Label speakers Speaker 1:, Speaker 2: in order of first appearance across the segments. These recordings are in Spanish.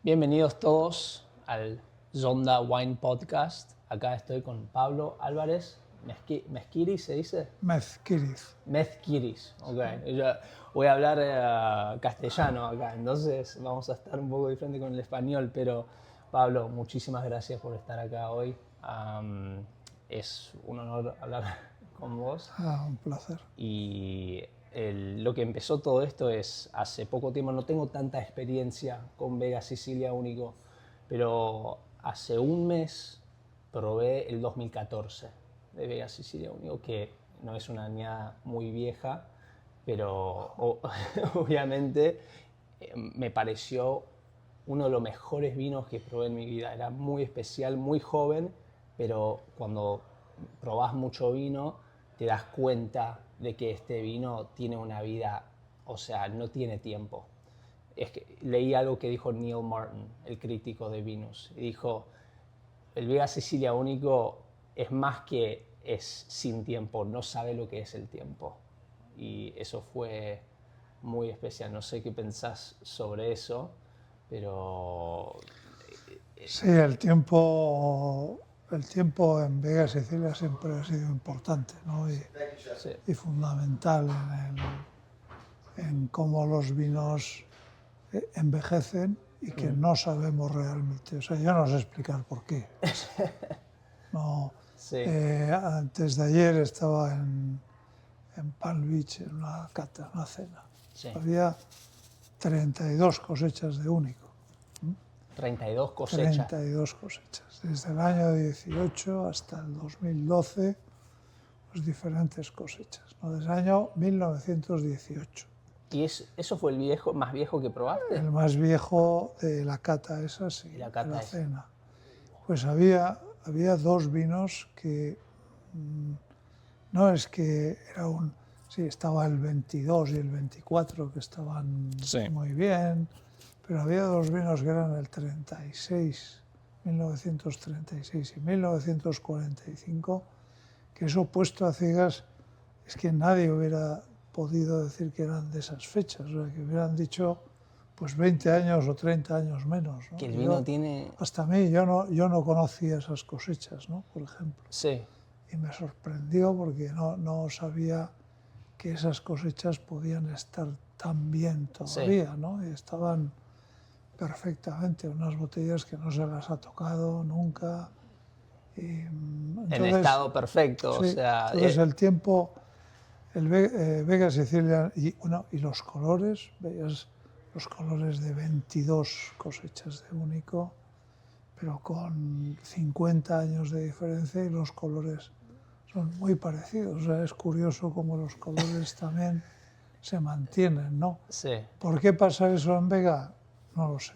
Speaker 1: Bienvenidos todos al Zonda Wine Podcast. Acá estoy con Pablo Álvarez. ¿Mezquiris se dice?
Speaker 2: Mezquiris.
Speaker 1: Mezquiris, ok. Yo voy a hablar castellano acá, entonces vamos a estar un poco diferente con el español, pero Pablo, muchísimas gracias por estar acá hoy. Es un honor hablar con vos.
Speaker 2: Un placer.
Speaker 1: Y lo que empezó todo esto es hace poco tiempo. No tengo tanta experiencia con Vega Sicilia Único, pero hace un mes probé el 2014 de Vega Sicilia Único, que no es una añada muy vieja, pero obviamente me pareció uno de los mejores vinos que probé en mi vida. Era muy especial, muy joven, pero cuando probás mucho vino te das cuenta de que este vino tiene una vida, o sea, no tiene tiempo. Es que leí algo que dijo Neil Martin, el crítico de vinos, y dijo, el Vega Sicilia Único es más que es sin tiempo, no sabe lo que es el tiempo. Y eso fue muy especial. No sé qué pensás sobre eso, pero...
Speaker 2: Sí, el tiempo en Vega Sicilia siempre ha sido importante, ¿no? Y fundamental en cómo los vinos envejecen y que no sabemos realmente. O sea, yo no sé explicar por qué. No,
Speaker 1: Sí.
Speaker 2: Antes de ayer estaba en Palm Beach en una cata, una cena.
Speaker 1: Sí.
Speaker 2: Había 32 cosechas de único.
Speaker 1: 32 cosechas.
Speaker 2: 32 cosechas. Desde el año 18 hasta el 2012, pues diferentes cosechas, ¿no? Desde el año 1918.
Speaker 1: ¿Y eso fue el más viejo que probaste?
Speaker 2: El más viejo de la cata esa, sí,
Speaker 1: la cata
Speaker 2: de la
Speaker 1: esa.
Speaker 2: cena. Pues había dos vinos que no es que era un... Sí, estaba el 22 y el 24 que estaban muy bien, pero había dos vinos que eran el 36, 1936 y 1945, que eso puesto a ciegas es que nadie hubiera podido decir que eran de esas fechas, o sea, que hubieran dicho pues 20 años o 30 años menos, ¿no?
Speaker 1: Que el vino tiene...
Speaker 2: Hasta a mí, yo no conocía esas cosechas, ¿no? Por ejemplo.
Speaker 1: Sí.
Speaker 2: Y me sorprendió porque no sabía que esas cosechas podían estar tan bien todavía, ¿no? Y estaban perfectamente, unas botellas que no se las ha tocado nunca. Y, entonces,
Speaker 1: en estado perfecto,
Speaker 2: sí,
Speaker 1: o sea...
Speaker 2: entonces el tiempo, el Vega Sicilia y los colores, veías los colores de 22 cosechas de único, pero con 50 años de diferencia y los colores son muy parecidos. O sea, es curioso cómo los colores también se mantienen, ¿no?
Speaker 1: Sí.
Speaker 2: ¿Por qué pasa eso en Vega? No lo sé,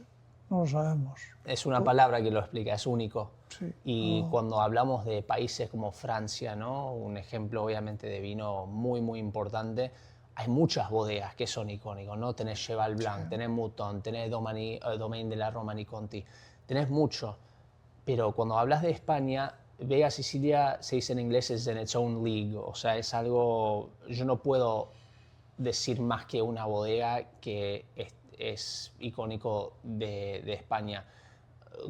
Speaker 2: no lo sabemos.
Speaker 1: Es una palabra que lo explica, es único.
Speaker 2: Sí,
Speaker 1: Y cuando hablamos de países como Francia, ¿no? Un ejemplo obviamente de vino muy, muy importante, hay muchas bodegas que son icónicos, ¿no? Tenés Cheval Blanc, tenés Mouton, tenés Domaine de la Romanée-Conti, tenés mucho. Pero cuando hablas de España, Vega Sicilia se dice en inglés es in its own league, o sea, es algo, yo no puedo decir más que una bodega que es icónico de España.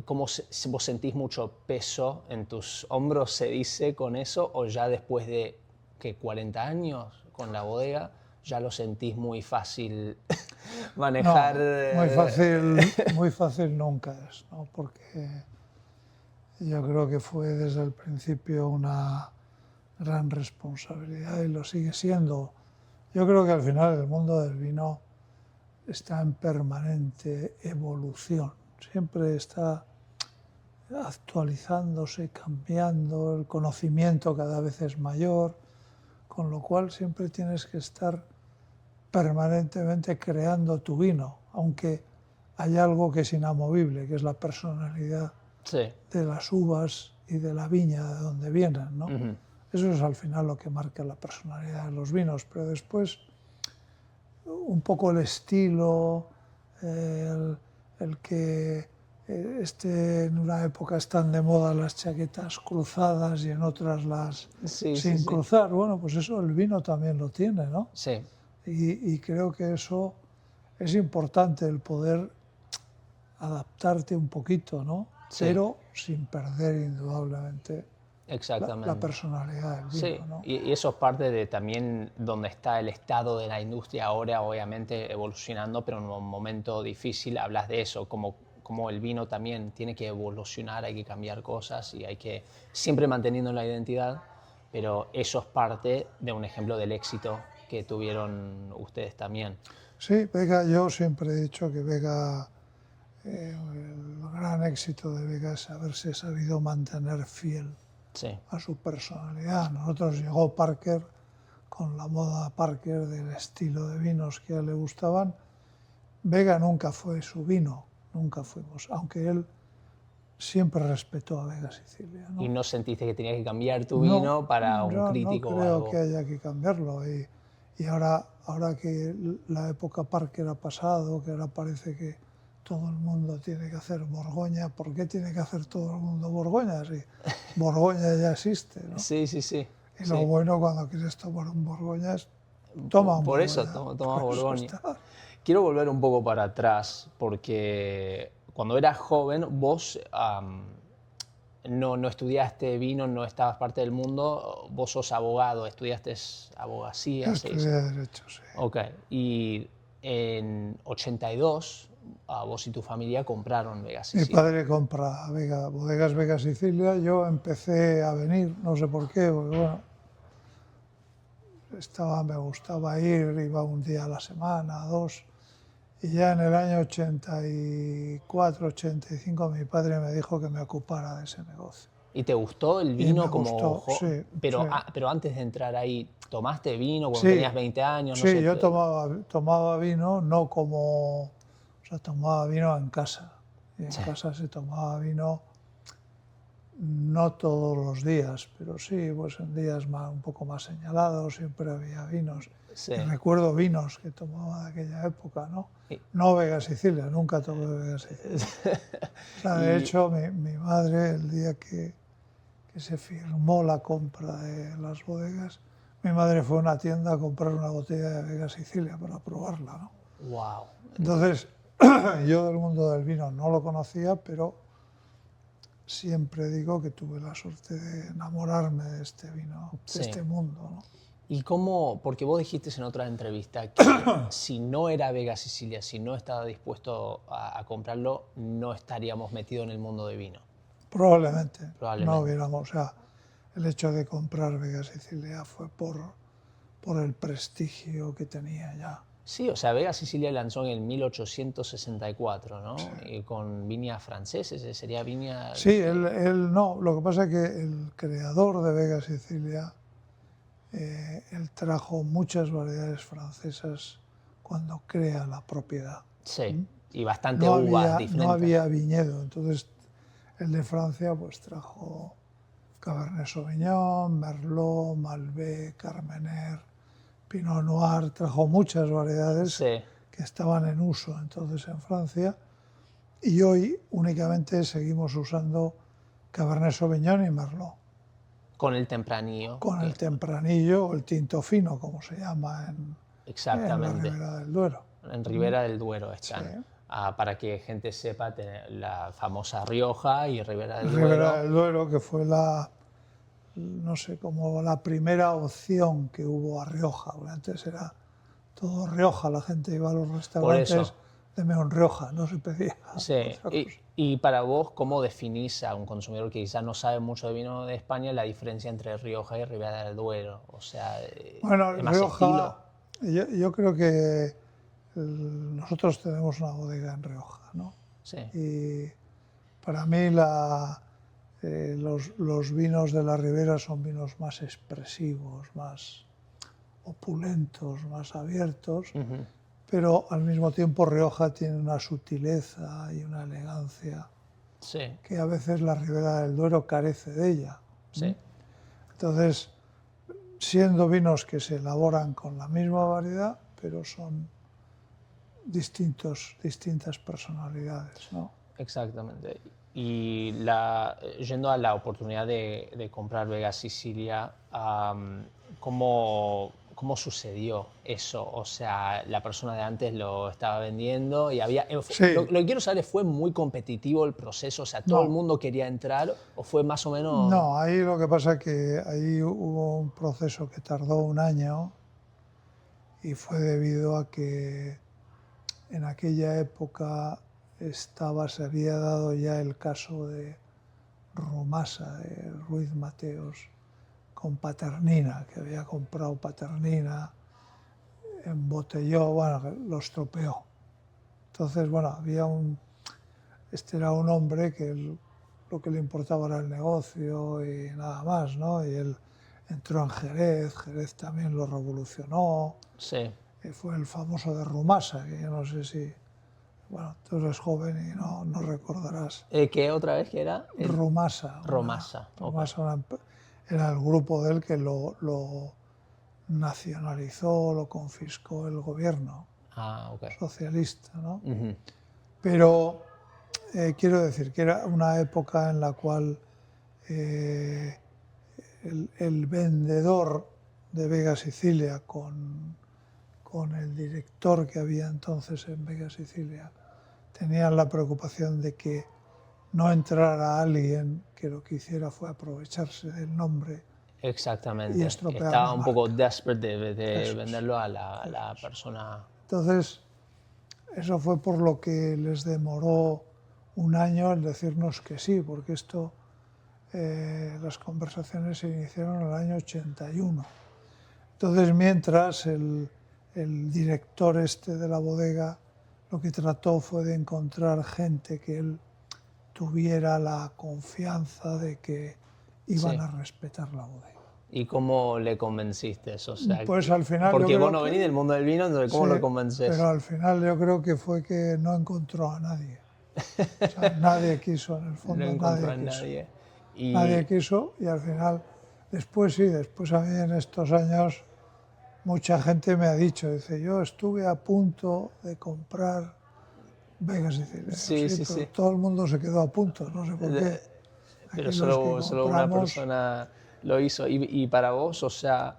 Speaker 1: ¿Cómo vos sentís mucho peso en tus hombros, se dice, con eso? ¿O ya después de 40 años con la bodega, ya lo sentís muy fácil manejar?
Speaker 2: No, muy fácil nunca es, ¿no? Porque yo creo que fue desde el principio una gran responsabilidad y lo sigue siendo. Yo creo que al final el mundo del vino está en permanente evolución. Siempre está actualizándose, cambiando, el conocimiento cada vez es mayor, con lo cual siempre tienes que estar permanentemente creando tu vino, aunque hay algo que es inamovible, que es la personalidad de las uvas y de la viña de donde vienen, ¿no? Eso es al final lo que marca la personalidad de los vinos, pero después un poco el estilo, el que en una época están de moda las chaquetas cruzadas y en otras las sin cruzar. Bueno, pues eso el vino también lo tiene, ¿no?
Speaker 1: Sí.
Speaker 2: Y creo que eso es importante, el poder adaptarte un poquito, ¿no?
Speaker 1: Sí.
Speaker 2: Pero sin perder indudablemente
Speaker 1: Exactamente.
Speaker 2: la personalidad del
Speaker 1: Sí,
Speaker 2: vino, ¿no?
Speaker 1: y eso es parte de también donde está el estado de la industria ahora, obviamente evolucionando, pero en un momento difícil hablas de eso, como el vino también tiene que evolucionar, hay que cambiar cosas y hay que siempre manteniendo la identidad, pero eso es parte de un ejemplo del éxito que tuvieron ustedes también.
Speaker 2: Sí, Vega, yo siempre he dicho que Vega, el gran éxito de Vega es haberse sabido mantener fiel
Speaker 1: Sí,
Speaker 2: a su personalidad. Nosotros llegó Parker con la moda Parker del estilo de vinos que a él le gustaban. Vega nunca fue su vino, nunca fuimos, aunque él siempre respetó a Vega Sicilia,
Speaker 1: y
Speaker 2: ¿no?
Speaker 1: no sentiste que tenías que cambiar tu
Speaker 2: No,
Speaker 1: vino para un
Speaker 2: yo no
Speaker 1: crítico o
Speaker 2: creo
Speaker 1: algo.
Speaker 2: que haya que cambiarlo. Y ahora que la época Parker ha pasado, que ahora parece que todo el mundo tiene que hacer Borgoña, ¿por qué tiene que hacer todo el mundo Borgoña? Si Borgoña ya existe, ¿no?
Speaker 1: Sí, sí, sí.
Speaker 2: Y lo
Speaker 1: Sí.
Speaker 2: bueno cuando quieres tomar un Borgoña es toma un
Speaker 1: Por eso
Speaker 2: Borgoña.
Speaker 1: tomas
Speaker 2: Por eso
Speaker 1: Borgoña.
Speaker 2: está.
Speaker 1: Quiero volver un poco para atrás, porque cuando eras joven vos no estudiaste vino, no estabas parte del mundo, vos sos abogado, estudiaste abogacía, se
Speaker 2: Estudié
Speaker 1: dice.
Speaker 2: Derecho, sí.
Speaker 1: Ok, y en 82 vos y tu familia compraron Vega
Speaker 2: Mi
Speaker 1: Sicilia.
Speaker 2: padre compra bodegas Vega Sicilia, yo empecé a venir, no sé por qué, porque bueno, me gustaba ir, iba un día a la semana, dos, y ya en el año 84, 85 mi padre me dijo que me ocupara de ese negocio.
Speaker 1: ¿Y te gustó el
Speaker 2: Y me
Speaker 1: vino como
Speaker 2: gustó, sí, sí.
Speaker 1: pero antes de entrar ahí, ¿tomaste vino cuando
Speaker 2: Sí,
Speaker 1: tenías 20 años? No
Speaker 2: sí,
Speaker 1: sé.
Speaker 2: yo tomaba vino, no como, o sea, tomaba vino en casa. Y en
Speaker 1: Sí,
Speaker 2: casa se tomaba vino no todos los días, pero sí, pues en días un poco más señalados siempre había vinos.
Speaker 1: sí.
Speaker 2: Y recuerdo vinos que tomaba de aquella época, ¿no?
Speaker 1: Y-
Speaker 2: No Vega Sicilia, nunca tomé Vega Sicilia. O sea, de
Speaker 1: Y,
Speaker 2: hecho, mi madre, el día que se firmó la compra de las bodegas, mi madre fue a una tienda a comprar una botella de Vega Sicilia para probarla, ¿no?
Speaker 1: wow.
Speaker 2: Entonces, yo del mundo del vino no lo conocía, pero siempre digo que tuve la suerte de enamorarme de este vino, de
Speaker 1: Sí.
Speaker 2: este mundo, ¿no?
Speaker 1: ¿Y cómo? Porque vos dijiste en otra entrevista que si no era Vega Sicilia, si no estaba dispuesto a comprarlo, no estaríamos metidos en el mundo de vino.
Speaker 2: Probablemente no
Speaker 1: Probablemente.
Speaker 2: hubiéramos, o sea, el hecho de comprar Vega Sicilia fue por el prestigio que tenía ya.
Speaker 1: Sí, o sea, Vega Sicilia lanzó en el 1864, ¿no?
Speaker 2: Sí.
Speaker 1: Y con viñas franceses, sería viña...
Speaker 2: Sí, él no, lo que pasa es que el creador de Vega Sicilia, él trajo muchas variedades francesas cuando crea la propiedad.
Speaker 1: Sí, y bastante
Speaker 2: No
Speaker 1: uvas
Speaker 2: había, no
Speaker 1: diferentes.
Speaker 2: había viñedo, entonces el de Francia pues trajo Cabernet Sauvignon, Merlot, Malbec, Carmener, Pinot Noir, trajo muchas variedades
Speaker 1: Sí,
Speaker 2: que estaban en uso entonces en Francia y hoy únicamente seguimos usando Cabernet Sauvignon y Merlot,
Speaker 1: con el tempranillo.
Speaker 2: con el tempranillo o el tinto fino, como se llama en la
Speaker 1: Exactamente.
Speaker 2: Ribera del Duero.
Speaker 1: En Ribera del Duero
Speaker 2: Sí.
Speaker 1: están. Para que gente sepa, la famosa Rioja y Ribera del
Speaker 2: Ribera
Speaker 1: Duero.
Speaker 2: del Duero, que fue no sé, como la primera opción que hubo a Rioja. Porque antes era todo Rioja, la gente iba a los
Speaker 1: Por
Speaker 2: restaurantes,
Speaker 1: eso.
Speaker 2: deme un Rioja, no se pedía
Speaker 1: Sí.
Speaker 2: otra cosa.
Speaker 1: Y para vos, ¿cómo definís a un consumidor que quizás no sabe mucho de vino de España la diferencia entre Rioja y Ribera del Duero? O sea,
Speaker 2: Bueno,
Speaker 1: ¿es más estilo?
Speaker 2: Rioja, yo creo que nosotros tenemos una bodega en Rioja, ¿no?
Speaker 1: Sí,
Speaker 2: Y para mí los vinos de la Ribera son vinos más expresivos, más opulentos, más abiertos, pero al mismo tiempo Rioja tiene una sutileza y una elegancia
Speaker 1: sí,
Speaker 2: que a veces la Ribera del Duero carece de ella.
Speaker 1: sí.
Speaker 2: Entonces, siendo vinos que se elaboran con la misma variedad, pero son distintas personalidades, ¿no?
Speaker 1: Exactamente. Y yendo a la oportunidad de comprar Vega Sicilia, ¿cómo, cómo sucedió eso? O sea, la persona de antes lo estaba vendiendo y había...
Speaker 2: Sí,
Speaker 1: Lo que quiero saber es, ¿fue muy competitivo el proceso? O sea, ¿todo el
Speaker 2: no,
Speaker 1: mundo quería entrar o fue más o menos...?
Speaker 2: no, ahí lo que pasa es que ahí hubo un proceso que tardó un año y fue debido a que en aquella época se había dado ya el caso de Rumasa, de Ruiz Mateos, con Paternina, que había comprado Paternina, embotelló, bueno, lo estropeó. Entonces, bueno, este era un hombre que lo que le importaba era el negocio y nada más, ¿no? Y él entró en Jerez, Jerez también lo revolucionó,
Speaker 1: Sí.
Speaker 2: fue el famoso de Rumasa, que yo no sé si, bueno, tú eres joven y no recordarás.
Speaker 1: ¿Qué otra vez que era?
Speaker 2: Rumasa,
Speaker 1: Romasa, ok.
Speaker 2: era el grupo de él que lo nacionalizó, lo confiscó el gobierno
Speaker 1: Ah, ok.
Speaker 2: socialista, ¿no?
Speaker 1: Ujú.
Speaker 2: Pero quiero decir que era una época en la cual eh, el vendedor de Vega Sicilia con el director que había entonces en Vega Sicilia tenían la preocupación de que no entrara alguien que lo que hiciera fue aprovecharse del nombre y
Speaker 1: Exactamente.
Speaker 2: estropear
Speaker 1: Estaba
Speaker 2: la
Speaker 1: un poco
Speaker 2: marca.
Speaker 1: desperate de
Speaker 2: Eso es,
Speaker 1: venderlo a la
Speaker 2: eso es.
Speaker 1: persona.
Speaker 2: Entonces, eso fue por lo que les demoró un año el decirnos que sí, porque las conversaciones se iniciaron en el año 81. Entonces, mientras el director este de la bodega lo que trató fue de encontrar gente que él tuviera la confianza de que iban
Speaker 1: Sí.
Speaker 2: a respetar la bodega.
Speaker 1: ¿Y cómo le convenciste? O sea,
Speaker 2: Pues al final yo
Speaker 1: porque vos
Speaker 2: creo
Speaker 1: no
Speaker 2: que
Speaker 1: venís del mundo del vino, entonces
Speaker 2: sí,
Speaker 1: ¿cómo lo
Speaker 2: pero
Speaker 1: convences?
Speaker 2: al final yo creo que fue que no encontró a nadie. O sea, nadie quiso, en el
Speaker 1: No
Speaker 2: fondo
Speaker 1: encontró
Speaker 2: nadie
Speaker 1: a
Speaker 2: quiso.
Speaker 1: nadie.
Speaker 2: Nadie
Speaker 1: Y
Speaker 2: quiso y al final, después sí, después a mí en estos años mucha gente me ha dicho, dice, yo estuve a punto de comprar Vega Sicilia. Digo,
Speaker 1: sí,
Speaker 2: sí,
Speaker 1: sí,
Speaker 2: pero
Speaker 1: sí.
Speaker 2: todo el mundo se quedó a punto, no sé por qué.
Speaker 1: Pero
Speaker 2: Aquí los que
Speaker 1: solo una
Speaker 2: compramos,
Speaker 1: persona lo hizo. Y para vos, o sea,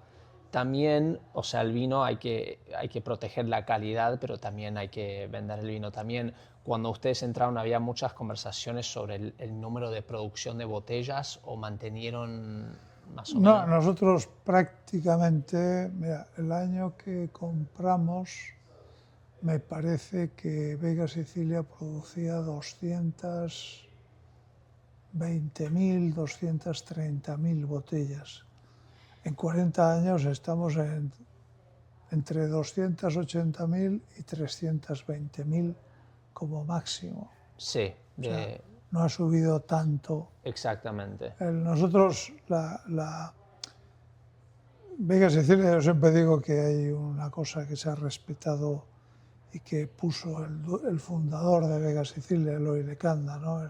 Speaker 1: también, o sea, el vino hay que proteger la calidad, pero también hay que vender el vino. También cuando ustedes entraron había muchas conversaciones sobre el número de producción de botellas o mantenieron más o
Speaker 2: no,
Speaker 1: menos.
Speaker 2: nosotros prácticamente, mira, el año que compramos, me parece que Vega Sicilia producía 220.000, 230.000 botellas. En 40 años estamos entre 280.000 y 320.000 como máximo.
Speaker 1: Sí,
Speaker 2: O sea, no ha subido tanto.
Speaker 1: exactamente.
Speaker 2: Nosotros, Vega Sicilia, yo siempre digo que hay una cosa que se ha respetado y que puso el fundador de Vega Sicilia, Eloy Lecanda, ¿no?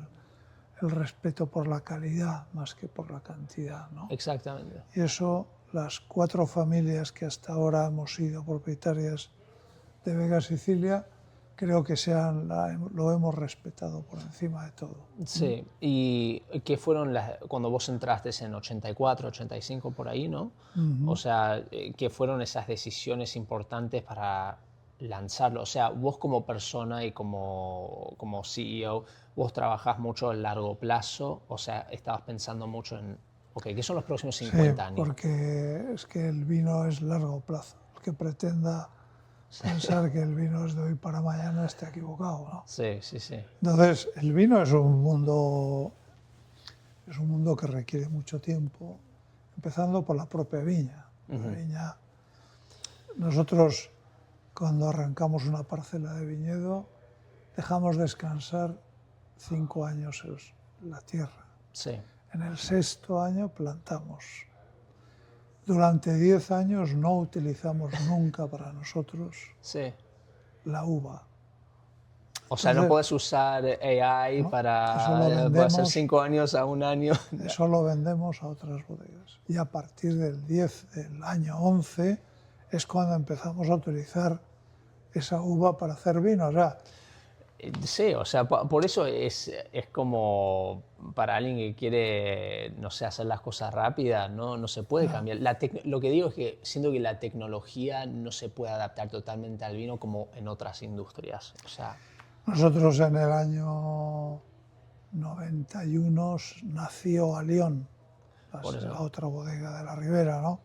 Speaker 2: El respeto por la calidad más que por la cantidad, ¿no?
Speaker 1: Exactamente.
Speaker 2: Y eso, las 4 familias que hasta ahora hemos sido propietarias de Vega Sicilia, creo que lo hemos respetado por encima de todo.
Speaker 1: Sí, y qué fueron cuando vos entraste en 84, 85 por ahí, ¿no? O sea, ¿qué fueron esas decisiones importantes para lanzarlo? O sea, vos como persona y como CEO, vos trabajás mucho a largo plazo, o sea, estabas pensando mucho en, ok, ¿qué son los próximos
Speaker 2: Sí,
Speaker 1: 50 años?
Speaker 2: porque es que el vino es largo plazo. El que pretenda pensar que el vino es de hoy para mañana está equivocado, ¿no?
Speaker 1: Sí, sí, sí.
Speaker 2: Entonces, el vino es un mundo que requiere mucho tiempo, empezando por la propia viña. La viña, nosotros cuando arrancamos una parcela de viñedo, dejamos descansar 5 años la tierra.
Speaker 1: Sí,
Speaker 2: En el 6.º año plantamos. Durante 10 años no utilizamos nunca para nosotros
Speaker 1: sí.
Speaker 2: la uva.
Speaker 1: O sea, no
Speaker 2: Entonces,
Speaker 1: puedes usar AI
Speaker 2: ¿no? Eso lo
Speaker 1: para hacer
Speaker 2: vendemos,
Speaker 1: 5 años a un año.
Speaker 2: eso lo vendemos a otras bodegas. Y a partir del año 11 es cuando empezamos a utilizar esa uva para hacer vino. O sea,
Speaker 1: Sí, o sea, por eso es como para alguien que quiere, no sé, hacer las cosas rápidas, no se puede
Speaker 2: Ya.
Speaker 1: cambiar. Lo que digo es que siento que la tecnología no se puede adaptar totalmente al vino como en otras industrias. O sea,
Speaker 2: Nosotros en el año 91 nació Alión,
Speaker 1: por
Speaker 2: la
Speaker 1: eso.
Speaker 2: otra bodega de la Ribera, ¿no?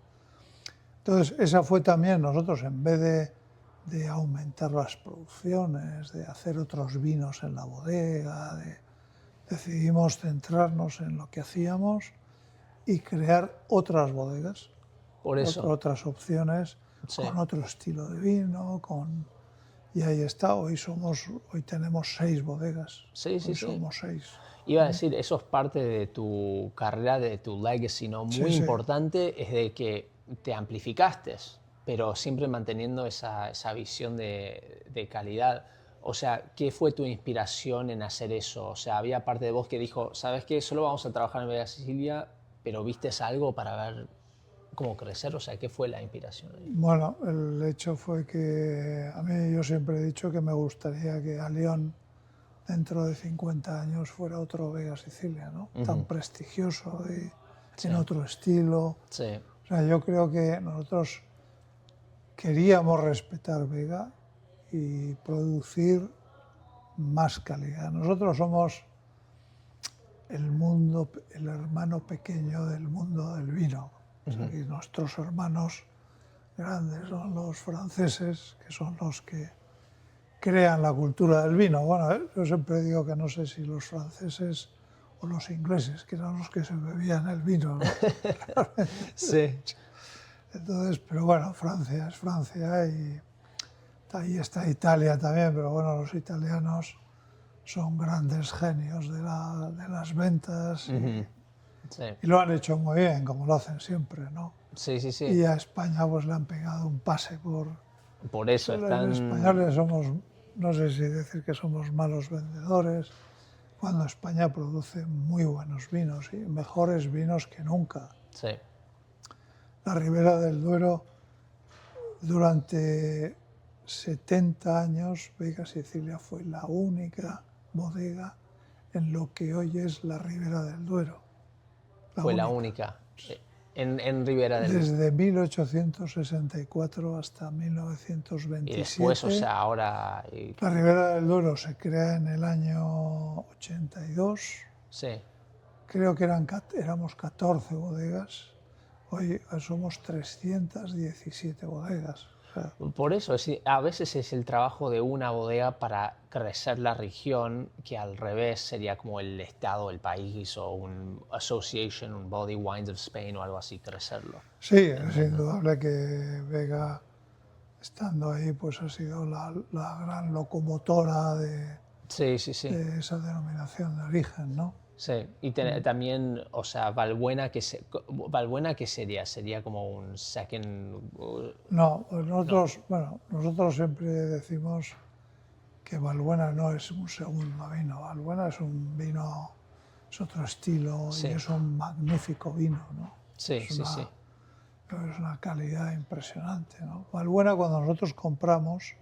Speaker 2: Entonces, esa fue también, nosotros en vez de aumentar las producciones, de hacer otros vinos en la bodega, decidimos centrarnos en lo que hacíamos y crear otras bodegas,
Speaker 1: Por eso.
Speaker 2: otras opciones,
Speaker 1: Sí,
Speaker 2: con otro estilo de vino, y ahí está, hoy tenemos 6 bodegas,
Speaker 1: sí,
Speaker 2: hoy
Speaker 1: sí, sí.
Speaker 2: somos 6.
Speaker 1: Iba a decir, eso es parte de tu carrera, de tu legacy, ¿no?
Speaker 2: Sí,
Speaker 1: Muy
Speaker 2: sí.
Speaker 1: importante es de que te amplificaste, pero siempre manteniendo esa visión de calidad. O sea, ¿qué fue tu inspiración en hacer eso? O sea, había parte de vos que dijo, ¿sabes qué? Solo vamos a trabajar en Vega Sicilia, pero ¿vistes algo para ver cómo crecer? O sea, ¿qué fue la inspiración ahí?
Speaker 2: Bueno, el hecho fue que a mí yo siempre he dicho que me gustaría que a León dentro de 50 años fuera otro Vega Sicilia, ¿no? Tan prestigioso y
Speaker 1: Sí,
Speaker 2: en otro estilo.
Speaker 1: sí,
Speaker 2: O sea, yo creo que nosotros queríamos respetar Vega y producir más calidad. Nosotros somos el hermano pequeño del mundo del vino. O sea, y nuestros hermanos grandes son los franceses, que son los que crean la cultura del vino. Bueno, yo siempre digo que no sé si los franceses o los ingleses, que eran los que se bebían el vino, ¿no?
Speaker 1: sí,
Speaker 2: Entonces, pero bueno, Francia es Francia y ahí está Italia también, pero bueno, los italianos son grandes genios de las ventas
Speaker 1: sí,
Speaker 2: y lo han hecho muy bien, como lo hacen siempre, ¿no?
Speaker 1: sí, sí, sí.
Speaker 2: Y a España pues le han pegado un pase
Speaker 1: Por eso
Speaker 2: Los
Speaker 1: están...
Speaker 2: españoles somos, no sé si decir que somos malos vendedores, cuando España produce muy buenos vinos y mejores vinos que nunca.
Speaker 1: Sí.
Speaker 2: La Ribera del Duero, durante 70 años, Vega Sicilia fue la única bodega en lo que hoy es la Ribera del Duero. La
Speaker 1: Fue la
Speaker 2: única.
Speaker 1: única en Ribera del...
Speaker 2: Desde 1864 hasta
Speaker 1: Y después, o
Speaker 2: 1927,
Speaker 1: sea, ahora...
Speaker 2: la Ribera del Duero se crea en el año 82.
Speaker 1: sí.
Speaker 2: Creo que éramos 14 bodegas. Hoy somos 317 bodegas. O sea,
Speaker 1: Por eso, a veces es el trabajo de una bodega para crecer la región, que al revés sería como el estado, el país o un association, un Body Wines of Spain o algo así, crecerlo.
Speaker 2: sí, es indudable que Vega, estando ahí, pues ha sido la gran locomotora
Speaker 1: Sí, sí, sí.
Speaker 2: de esa denominación de origen, ¿no?
Speaker 1: Sí, y también, o sea, Valbuena, ¿qué sería? Sería como un second...
Speaker 2: No, pues
Speaker 1: no,
Speaker 2: nosotros siempre decimos que Valbuena no es un segundo vino. Valbuena es un vino, es otro estilo y
Speaker 1: sí,
Speaker 2: es un magnífico vino, ¿no?
Speaker 1: sí, sí, sí.
Speaker 2: Es una calidad impresionante, ¿no? Valbuena, cuando nosotros compramos,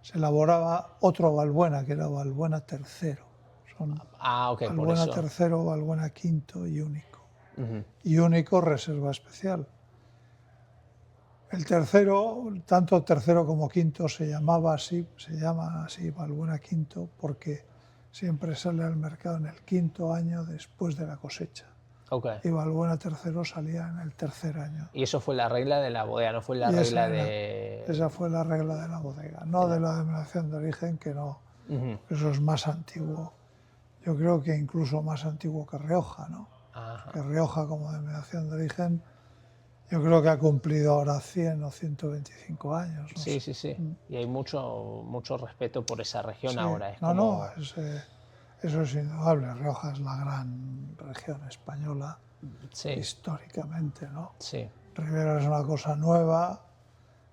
Speaker 2: se elaboraba otro Valbuena, que era Valbuena tercero. Son
Speaker 1: Ah, ok, por
Speaker 2: Valbuena
Speaker 1: eso.
Speaker 2: tercero, Valbuena quinto y único. Y único reserva especial. El tercero, tanto tercero como quinto, se llama así Valbuena quinto, porque siempre sale al mercado en el quinto año después de la cosecha.
Speaker 1: Ok.
Speaker 2: Y Valbuena tercero salía en el tercer año.
Speaker 1: Y eso fue la regla de la bodega, no fue la
Speaker 2: Y
Speaker 1: regla de...
Speaker 2: esa fue la regla de la bodega, no de la denominación de origen, que no, eso es más antiguo. Yo creo que incluso más antiguo que Rioja, ¿no?
Speaker 1: Ajá.
Speaker 2: Que Rioja como denominación de origen, yo creo que ha cumplido ahora 100 o 125 años, no
Speaker 1: Sí,
Speaker 2: sé.
Speaker 1: sí, sí. Y hay mucho respeto por esa región
Speaker 2: Sí,
Speaker 1: ahora. Es
Speaker 2: no,
Speaker 1: como...
Speaker 2: eso es indudable. Rioja es la gran región española
Speaker 1: Sí,
Speaker 2: históricamente, ¿no?
Speaker 1: sí,
Speaker 2: Ribera es una cosa nueva,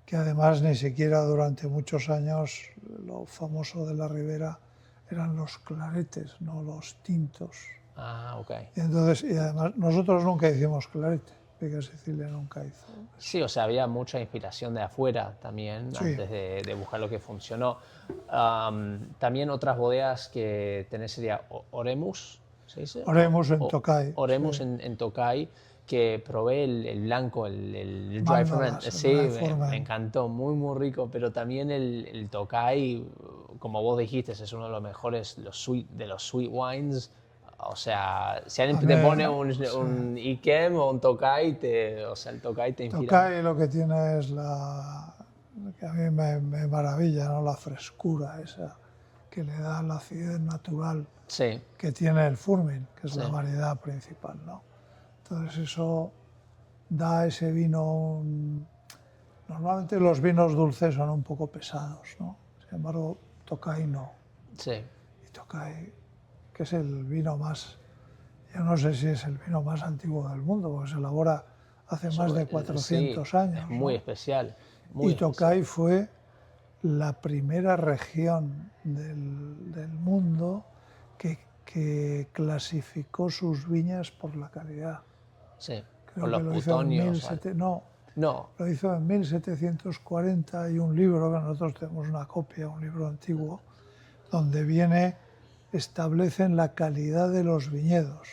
Speaker 2: que además ni siquiera durante muchos años lo famoso de la Ribera eran los claretes, no los tintos.
Speaker 1: ah, ok.
Speaker 2: Y además nosotros nunca hicimos clarete. Vega Sicilia nunca hizo.
Speaker 1: Sí, o sea, había mucha inspiración de afuera también,
Speaker 2: Sí.
Speaker 1: antes de buscar lo que funcionó. También otras bodegas que tenés sería Oremus, ¿se dice?
Speaker 2: Oremus en Tokai.
Speaker 1: Oremus
Speaker 2: Sí.
Speaker 1: en Tokai, que probé el blanco, el dry ferment.
Speaker 2: Mándolas, el
Speaker 1: Sí,
Speaker 2: dry
Speaker 1: me
Speaker 2: ferment.
Speaker 1: encantó, muy, muy rico, pero también el Tokai, como vos dijiste, es uno de los mejores de los sweet wines. O sea, si alguien te pone un Ikem o un Tokai, o sea, el Tokai te inspira.
Speaker 2: Tokai lo que tiene es que a mí me maravilla, ¿no? La frescura esa que le da la acidez natural
Speaker 1: Sí,
Speaker 2: que tiene el Furmin, que es
Speaker 1: Sí.
Speaker 2: la variedad principal, ¿no? Entonces eso da a ese vino Normalmente los vinos dulces son un poco pesados, ¿no? Sin embargo, Tokai no.
Speaker 1: sí.
Speaker 2: Y Tokai, que es el vino más, yo no sé si es el vino más antiguo del mundo, porque se elabora hace más de 400
Speaker 1: Sí,
Speaker 2: años.
Speaker 1: es muy
Speaker 2: ¿no?
Speaker 1: especial. Muy
Speaker 2: Y Tokai fue la primera región del mundo que clasificó sus viñas por la calidad.
Speaker 1: Sí,
Speaker 2: Creo
Speaker 1: por
Speaker 2: que
Speaker 1: los
Speaker 2: lo hizo en
Speaker 1: plutonios. No,
Speaker 2: lo hizo en 1740. Hay un libro, que nosotros tenemos una copia, un libro antiguo, donde establecen la calidad de los viñedos.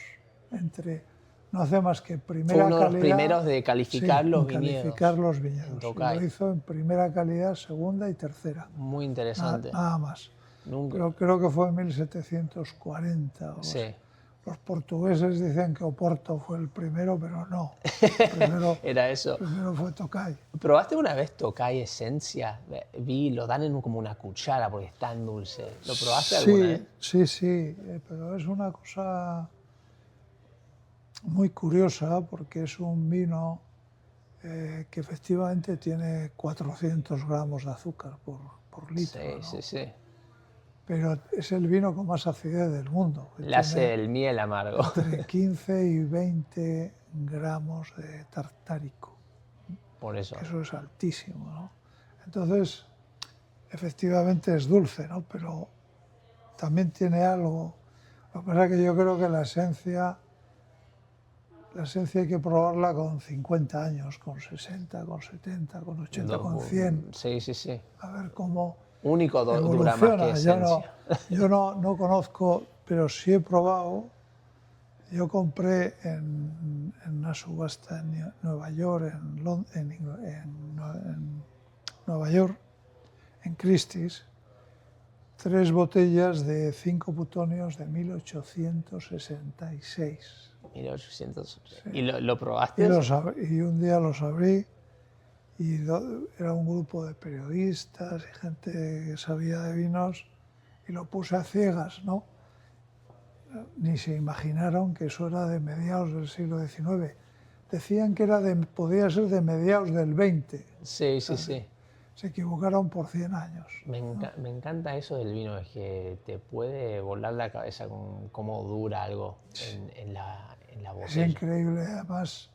Speaker 2: No hace más que primera
Speaker 1: fue uno de los
Speaker 2: calidad.
Speaker 1: primeros de calificar los
Speaker 2: calificar
Speaker 1: viñedos
Speaker 2: los
Speaker 1: en
Speaker 2: viñedos. Y
Speaker 1: Tokai.
Speaker 2: lo hizo en primera calidad, segunda y tercera.
Speaker 1: Muy interesante.
Speaker 2: Nada más.
Speaker 1: Nunca.
Speaker 2: Pero creo que fue en 1740.
Speaker 1: Sí.
Speaker 2: Los portugueses dicen que Oporto fue el primero, pero no.
Speaker 1: Era eso.
Speaker 2: Primero fue Tokai.
Speaker 1: ¿Probaste una vez Tokai Esencia? Lo dan en como una cuchara porque es tan dulce. ¿Lo probaste alguna vez?
Speaker 2: Sí, pero es una cosa muy curiosa porque es un vino que efectivamente tiene 400 gramos de azúcar por litro.
Speaker 1: Sí,
Speaker 2: ¿no?
Speaker 1: sí.
Speaker 2: Pero es el vino con más acidez del mundo.
Speaker 1: Le hace el miel amargo.
Speaker 2: Entre 15 y 20 gramos de tartárico.
Speaker 1: Por eso.
Speaker 2: Eso es altísimo, ¿no? Entonces, efectivamente es dulce, ¿no? Pero también tiene algo. Lo que pasa es que yo creo que la esencia hay que probarla con 50 años, con 60, con 70, con 80, con 100.
Speaker 1: Sí.
Speaker 2: A ver cómo
Speaker 1: Único dura más que esencia.
Speaker 2: Yo no conozco, pero sí he probado. Yo compré en una subasta en Nueva York, en Nueva York, en Christie's, 3 botellas de 5 plutonios de 1866.
Speaker 1: 1800.
Speaker 2: Sí.
Speaker 1: ¿Y lo probaste?
Speaker 2: Y un día los abrí y era un grupo de periodistas y gente que sabía de vinos y lo puse a ciegas, ¿no? Ni se imaginaron que eso era de mediados del siglo XIX. Decían que podía ser de mediados del XX.
Speaker 1: Sí.
Speaker 2: Se equivocaron por 100 años.
Speaker 1: Me encanta eso del vino, es que te puede volar la cabeza con cómo dura algo en la botella.
Speaker 2: Es increíble, además,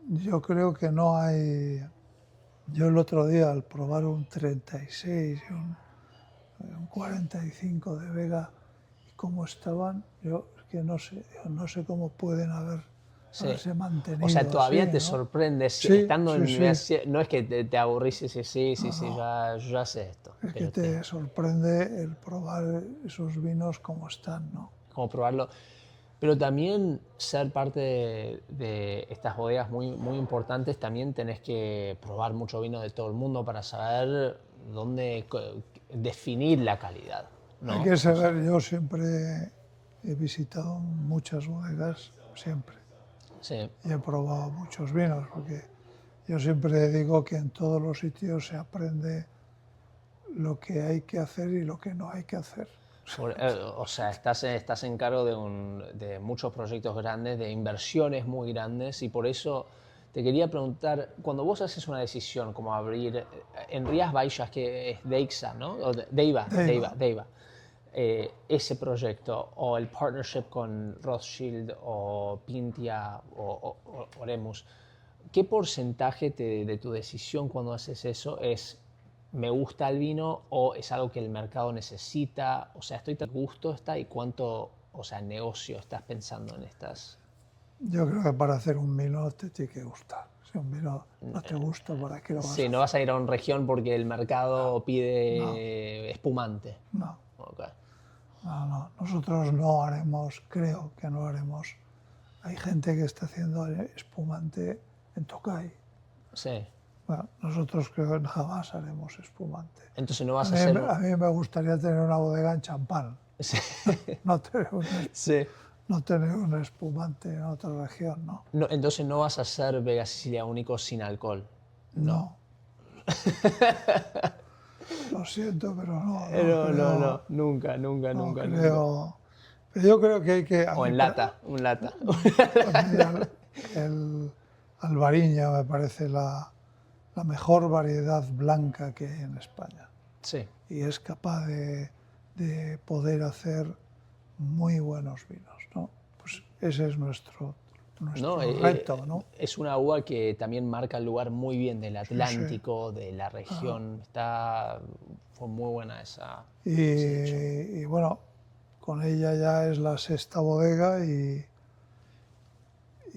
Speaker 2: yo creo que no hay... Yo el otro día al probar un 36 y un 45 de Vega, y cómo estaban, yo es que no sé cómo pueden haberse mantenido.
Speaker 1: O sea, todavía
Speaker 2: así,
Speaker 1: te
Speaker 2: ¿no?
Speaker 1: sorprende, estando en universidad, no es que te aburrís y dices, sí, yo ya sé esto.
Speaker 2: Es que te sorprende el probar esos vinos como están, ¿no?
Speaker 1: Como probarlo. Pero también ser parte de estas bodegas muy, muy importantes, también tenés que probar mucho vino de todo el mundo para saber dónde definir la calidad, ¿no?
Speaker 2: Hay que saber, yo siempre he visitado muchas bodegas, siempre.
Speaker 1: Sí.
Speaker 2: Y he probado muchos vinos, porque yo siempre digo que en todos los sitios se aprende lo que hay que hacer y lo que no hay que hacer.
Speaker 1: O sea, estás en cargo de muchos proyectos grandes, de inversiones muy grandes, y por eso te quería preguntar, cuando vos haces una decisión como abrir en Rías Baixas, que es Deixa, ¿no? O Deiva. Ese proyecto, o el partnership con Rothschild, o Pintia, o Oremus, ¿qué porcentaje de tu decisión cuando haces eso es me gusta el vino o es algo que el mercado necesita? O sea, ¿estoy tan gusto está y cuánto, o sea, negocio estás pensando en estas?
Speaker 2: Yo creo que para hacer un vino te tiene que gustar. Si un vino no te gusta, ¿para qué lo vas a
Speaker 1: Sí, no
Speaker 2: hacer?
Speaker 1: vas a ir a una región porque el mercado
Speaker 2: No,
Speaker 1: pide espumante.
Speaker 2: no,
Speaker 1: Ok.
Speaker 2: no. Nosotros no haremos, creo que no haremos. Hay gente que está haciendo espumante en Tokai.
Speaker 1: Sí.
Speaker 2: Bueno, nosotros creo que jamás haremos espumante.
Speaker 1: Entonces no
Speaker 2: A
Speaker 1: vas a
Speaker 2: mí,
Speaker 1: hacer...
Speaker 2: a mí me gustaría tener una bodega en champán,
Speaker 1: Sí.
Speaker 2: no tener
Speaker 1: Sí.
Speaker 2: no tener un espumante en otra región, no.
Speaker 1: No, entonces no vas a hacer Vega Sicilia único sin alcohol. No.
Speaker 2: No, lo siento, pero no
Speaker 1: No, no, no.
Speaker 2: creo,
Speaker 1: Nunca, nunca,
Speaker 2: no
Speaker 1: nunca, nunca.
Speaker 2: creo. Pero yo creo que hay que, a
Speaker 1: O
Speaker 2: mí,
Speaker 1: en lata, un lata.
Speaker 2: a mí el albariño me parece la mejor variedad blanca que hay en España
Speaker 1: Sí.
Speaker 2: y es capaz de poder hacer muy buenos vinos, ¿no? Pues ese es nuestro
Speaker 1: No,
Speaker 2: reto, ¿no?
Speaker 1: es una uva que también marca el lugar muy bien del
Speaker 2: Sí, sí.
Speaker 1: Atlántico, de la región. Fue muy buena esa.
Speaker 2: Y bueno, con ella ya es la sexta bodega y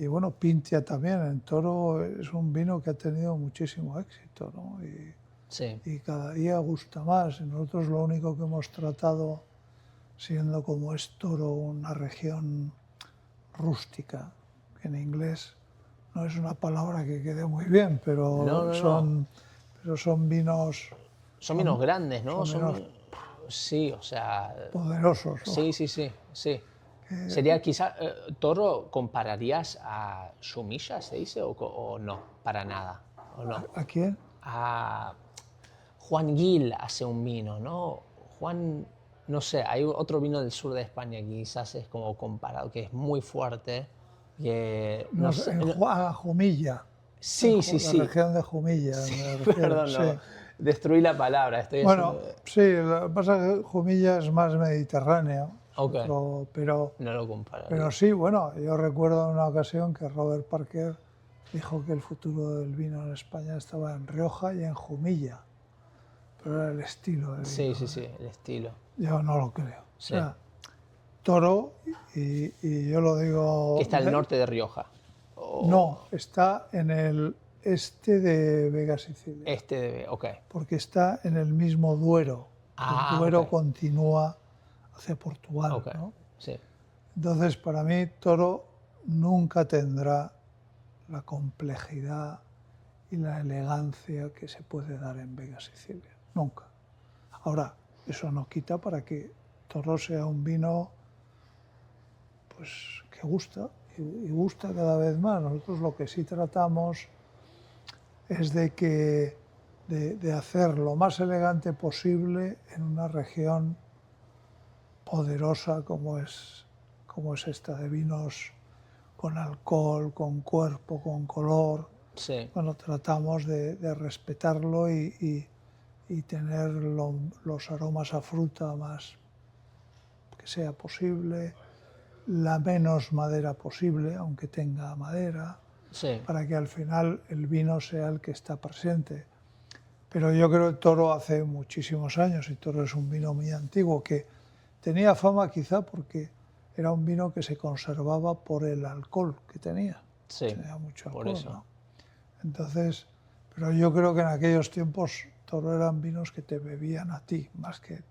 Speaker 2: bueno, Pintia también en Toro es un vino que ha tenido muchísimo éxito, ¿no?
Speaker 1: Sí,
Speaker 2: Y cada día gusta más. Y nosotros lo único que hemos tratado, siendo como es Toro una región rústica, que en inglés no es una palabra que quede muy bien,
Speaker 1: no, no, no.
Speaker 2: pero son vinos,
Speaker 1: Son vinos grandes, ¿no?
Speaker 2: son vinos
Speaker 1: Sí, o sea,
Speaker 2: poderosos, ¿no?
Speaker 1: sí, sí, sí, sí. Sería quizá, Toro, ¿compararías a Shumilla, se dice, o no? Para nada, ¿o no?
Speaker 2: ¿A quién?
Speaker 1: A Juan Gil hace un vino, ¿no? Juan, no sé, hay otro vino del sur de España que quizás es como comparado, que es muy fuerte, que no
Speaker 2: No sé,
Speaker 1: sé,
Speaker 2: a Jumilla,
Speaker 1: sí, sí,
Speaker 2: la
Speaker 1: sí,
Speaker 2: región de Jumilla,
Speaker 1: sí,
Speaker 2: me refiero,
Speaker 1: perdón, no,
Speaker 2: sí.
Speaker 1: destruí la palabra, estoy
Speaker 2: Bueno,
Speaker 1: haciendo...
Speaker 2: sí, lo que pasa es que Jumilla es más mediterráneo,
Speaker 1: Ok, no lo
Speaker 2: pero
Speaker 1: compararía.
Speaker 2: sí, bueno, yo recuerdo en una ocasión que Robert Parker dijo que el futuro del vino en España estaba en Rioja y en Jumilla, pero era el estilo de
Speaker 1: Sí,
Speaker 2: vino.
Speaker 1: sí, sí, el estilo.
Speaker 2: Yo no lo creo. O
Speaker 1: Sí.
Speaker 2: sea, Toro, y yo lo
Speaker 1: Que
Speaker 2: digo,
Speaker 1: está al norte de Rioja. O
Speaker 2: no, está en el este de Vega Sicilia,
Speaker 1: este de... Ok.
Speaker 2: porque está en el mismo Duero. El
Speaker 1: Ah, ok.
Speaker 2: Duero continúa hacia Portugal,
Speaker 1: Ok.
Speaker 2: ¿no?
Speaker 1: Sí.
Speaker 2: Entonces, para mí, Toro nunca tendrá la complejidad y la elegancia que se puede dar en Vega Sicilia. Nunca. Ahora, eso no quita para que Toro sea un vino pues, que gusta y gusta cada vez más. Nosotros lo que sí tratamos es de hacer lo más elegante posible en una región poderosa como es esta, de vinos con alcohol, con cuerpo, con color.
Speaker 1: Sí.
Speaker 2: Bueno, tratamos de respetarlo y tener los aromas a fruta más que sea posible, la menos madera posible, aunque tenga madera,
Speaker 1: Sí.
Speaker 2: para que al final el vino sea el que está presente. Pero yo creo que Toro hace muchísimos años, y Toro es un vino muy antiguo, que tenía fama quizá porque era un vino que se conservaba por el alcohol que tenía.
Speaker 1: Sí.
Speaker 2: Tenía mucho
Speaker 1: Por
Speaker 2: alcohol,
Speaker 1: eso.
Speaker 2: ¿no? Entonces, pero yo creo que en aquellos tiempos Toro eran vinos que te bebían a ti, más que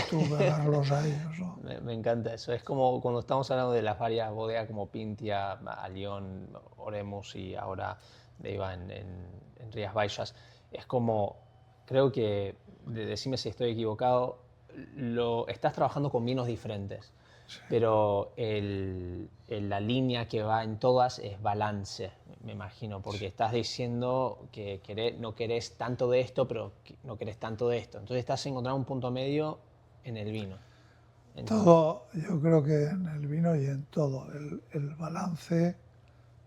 Speaker 2: tú beberlos a ellos, ¿no?
Speaker 1: Me encanta eso. Es como cuando estamos hablando de las varias bodegas como Pintia, Alión, Oremus y ahora Deiva en Rías Baixas. Es como, creo que, decime si estoy equivocado, estás trabajando con vinos diferentes, pero la línea que va en todas es balance, me imagino, porque estás diciendo que no querés tanto de esto, pero no querés tanto de esto. Entonces estás encontrando un punto medio en el vino.
Speaker 2: Todo, yo creo que en el vino y en todo, el balance,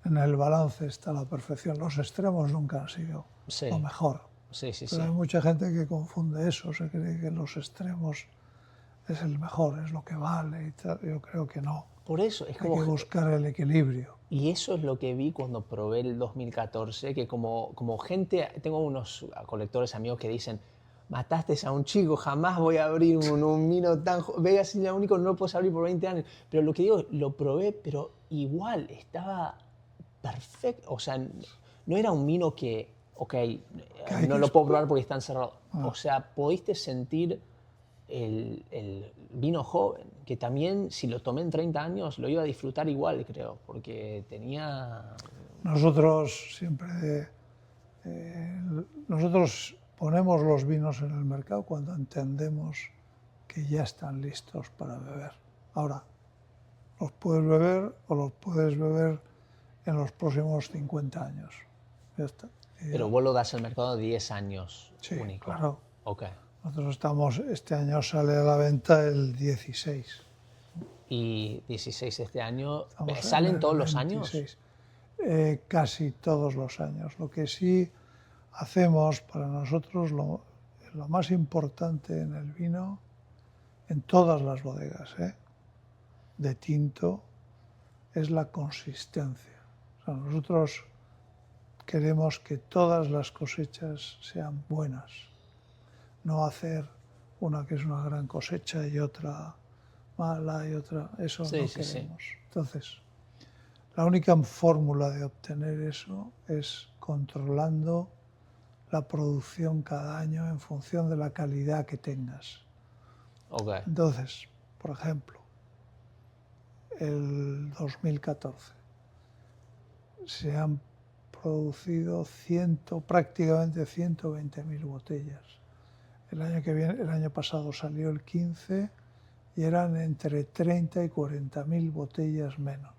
Speaker 2: en el balance está la perfección. Los extremos nunca han sido
Speaker 1: Sí,
Speaker 2: lo mejor.
Speaker 1: sí, sí,
Speaker 2: Pero
Speaker 1: sí.
Speaker 2: hay mucha gente que confunde eso, se cree que los extremos es el mejor, es lo que vale y tal. Yo creo que no.
Speaker 1: Por eso, es
Speaker 2: Hay
Speaker 1: como...
Speaker 2: que buscar el equilibrio.
Speaker 1: Y eso es lo que vi cuando probé el 2014, que como gente, tengo unos colectores amigos que dicen, mataste a un chico, jamás voy a abrir un vino tan... Vega Sicilia único no lo puedes abrir por 20 años. Pero lo que digo, lo probé, pero igual estaba perfecto. O sea, no era un vino que, ok,
Speaker 2: hay
Speaker 1: no
Speaker 2: que
Speaker 1: lo puedo probar porque está encerrado.
Speaker 2: Ah.
Speaker 1: O sea, pudiste sentir el vino joven, que también si lo tomé en 30 años lo iba a disfrutar igual, creo, porque tenía...
Speaker 2: Nosotros siempre, nosotros ponemos los vinos en el mercado cuando entendemos que ya están listos para beber. Ahora, los puedes beber o los puedes beber en los próximos 50 años. Ya está.
Speaker 1: Pero vos lo das al mercado de 10 años
Speaker 2: Sí,
Speaker 1: único.
Speaker 2: claro.
Speaker 1: Ok.
Speaker 2: Nosotros estamos, este año sale a la venta el 16.
Speaker 1: Y 16 este año,
Speaker 2: Estamos en
Speaker 1: ¿salen
Speaker 2: el
Speaker 1: todos los
Speaker 2: 26.
Speaker 1: años?
Speaker 2: Casi todos los años. Lo que sí hacemos para nosotros, lo más importante en el vino, en todas las bodegas de tinto, es la consistencia. O sea, nosotros queremos que todas las cosechas sean buenas, no hacer una que es una gran cosecha y otra mala y otra, eso
Speaker 1: Sí,
Speaker 2: no
Speaker 1: sí, sí.
Speaker 2: queremos. Entonces, la única fórmula de obtener eso es controlando la producción cada año en función de la calidad que tengas.
Speaker 1: Ok.
Speaker 2: Entonces, por ejemplo, el 2014 se han producido prácticamente 120.000 botellas. El año que viene, el año pasado salió el 15 y eran entre 30 y 40.000 botellas menos.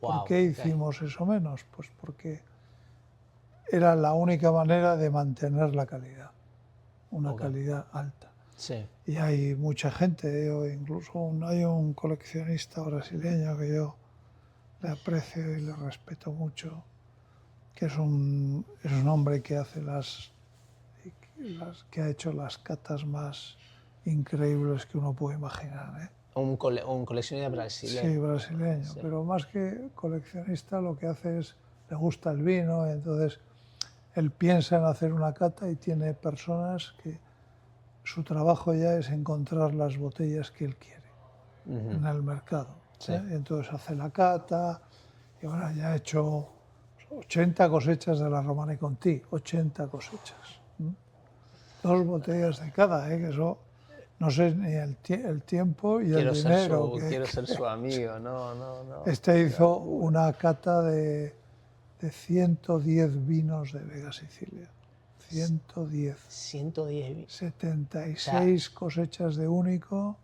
Speaker 1: Wow,
Speaker 2: ¿Por qué hicimos eso menos? Pues porque era la única manera de mantener la calidad, una calidad alta.
Speaker 1: Sí.
Speaker 2: Y hay mucha gente, incluso hay un coleccionista brasileño que yo le aprecio y le respeto mucho, que es un hombre que hace que ha hecho las catas más increíbles que uno puede imaginar.
Speaker 1: Un coleccionista brasileño.
Speaker 2: Sí, brasileño,
Speaker 1: Sí.
Speaker 2: pero más que coleccionista lo que hace es, le gusta el vino, y entonces él piensa en hacer una cata y tiene personas que su trabajo ya es encontrar las botellas que él quiere en el mercado.
Speaker 1: Sí.
Speaker 2: Y entonces hace la cata y ahora ya ha hecho 80 cosechas de la Romanée Conti, 80 cosechas. 2 botellas de cada, que eso no sé ni el tiempo y el dinero.
Speaker 1: Quiero ser su amigo, no.
Speaker 2: Este hizo una cata de 110 vinos de Vega Sicilia. 110.
Speaker 1: 110.
Speaker 2: 76 cosechas de único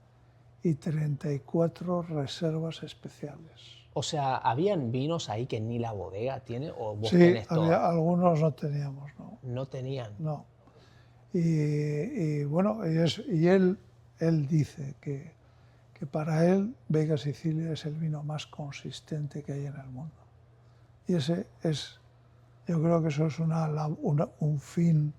Speaker 2: y 34 reservas especiales.
Speaker 1: O sea, ¿habían vinos ahí que ni la bodega tiene o vos
Speaker 2: Sí,
Speaker 1: tenés todo?
Speaker 2: algunos no teníamos, ¿no?
Speaker 1: No tenían.
Speaker 2: No. Y bueno, y él dice que para él Vega Sicilia es el vino más consistente que hay en el mundo. Y ese es, yo creo que eso es un fin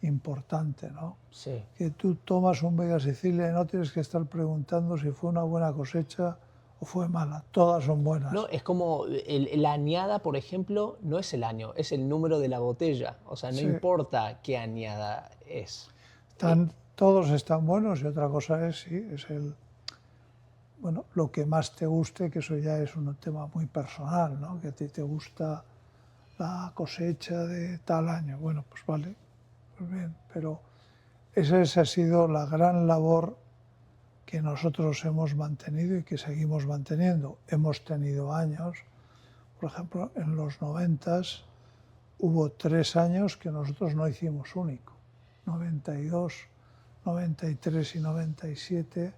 Speaker 2: importante, ¿no?
Speaker 1: Sí.
Speaker 2: Que tú tomas un Vega Sicilia y no tienes que estar preguntando si fue una buena cosecha o fue mala. Todas son buenas.
Speaker 1: No, es como la añada, por ejemplo, no es el año, es el número de la botella. O sea, no
Speaker 2: Sí.
Speaker 1: importa qué añada es.
Speaker 2: Todos están buenos y otra cosa es, sí, es bueno, lo que más te guste, que eso ya es un tema muy personal, ¿no? Que a ti te gusta la cosecha de tal año. Bueno, pues vale, pues bien, pero esa ha sido la gran labor que nosotros hemos mantenido y que seguimos manteniendo. Hemos tenido años, por ejemplo, en los 90 hubo 3 años que nosotros no hicimos único. 92, 93 y 97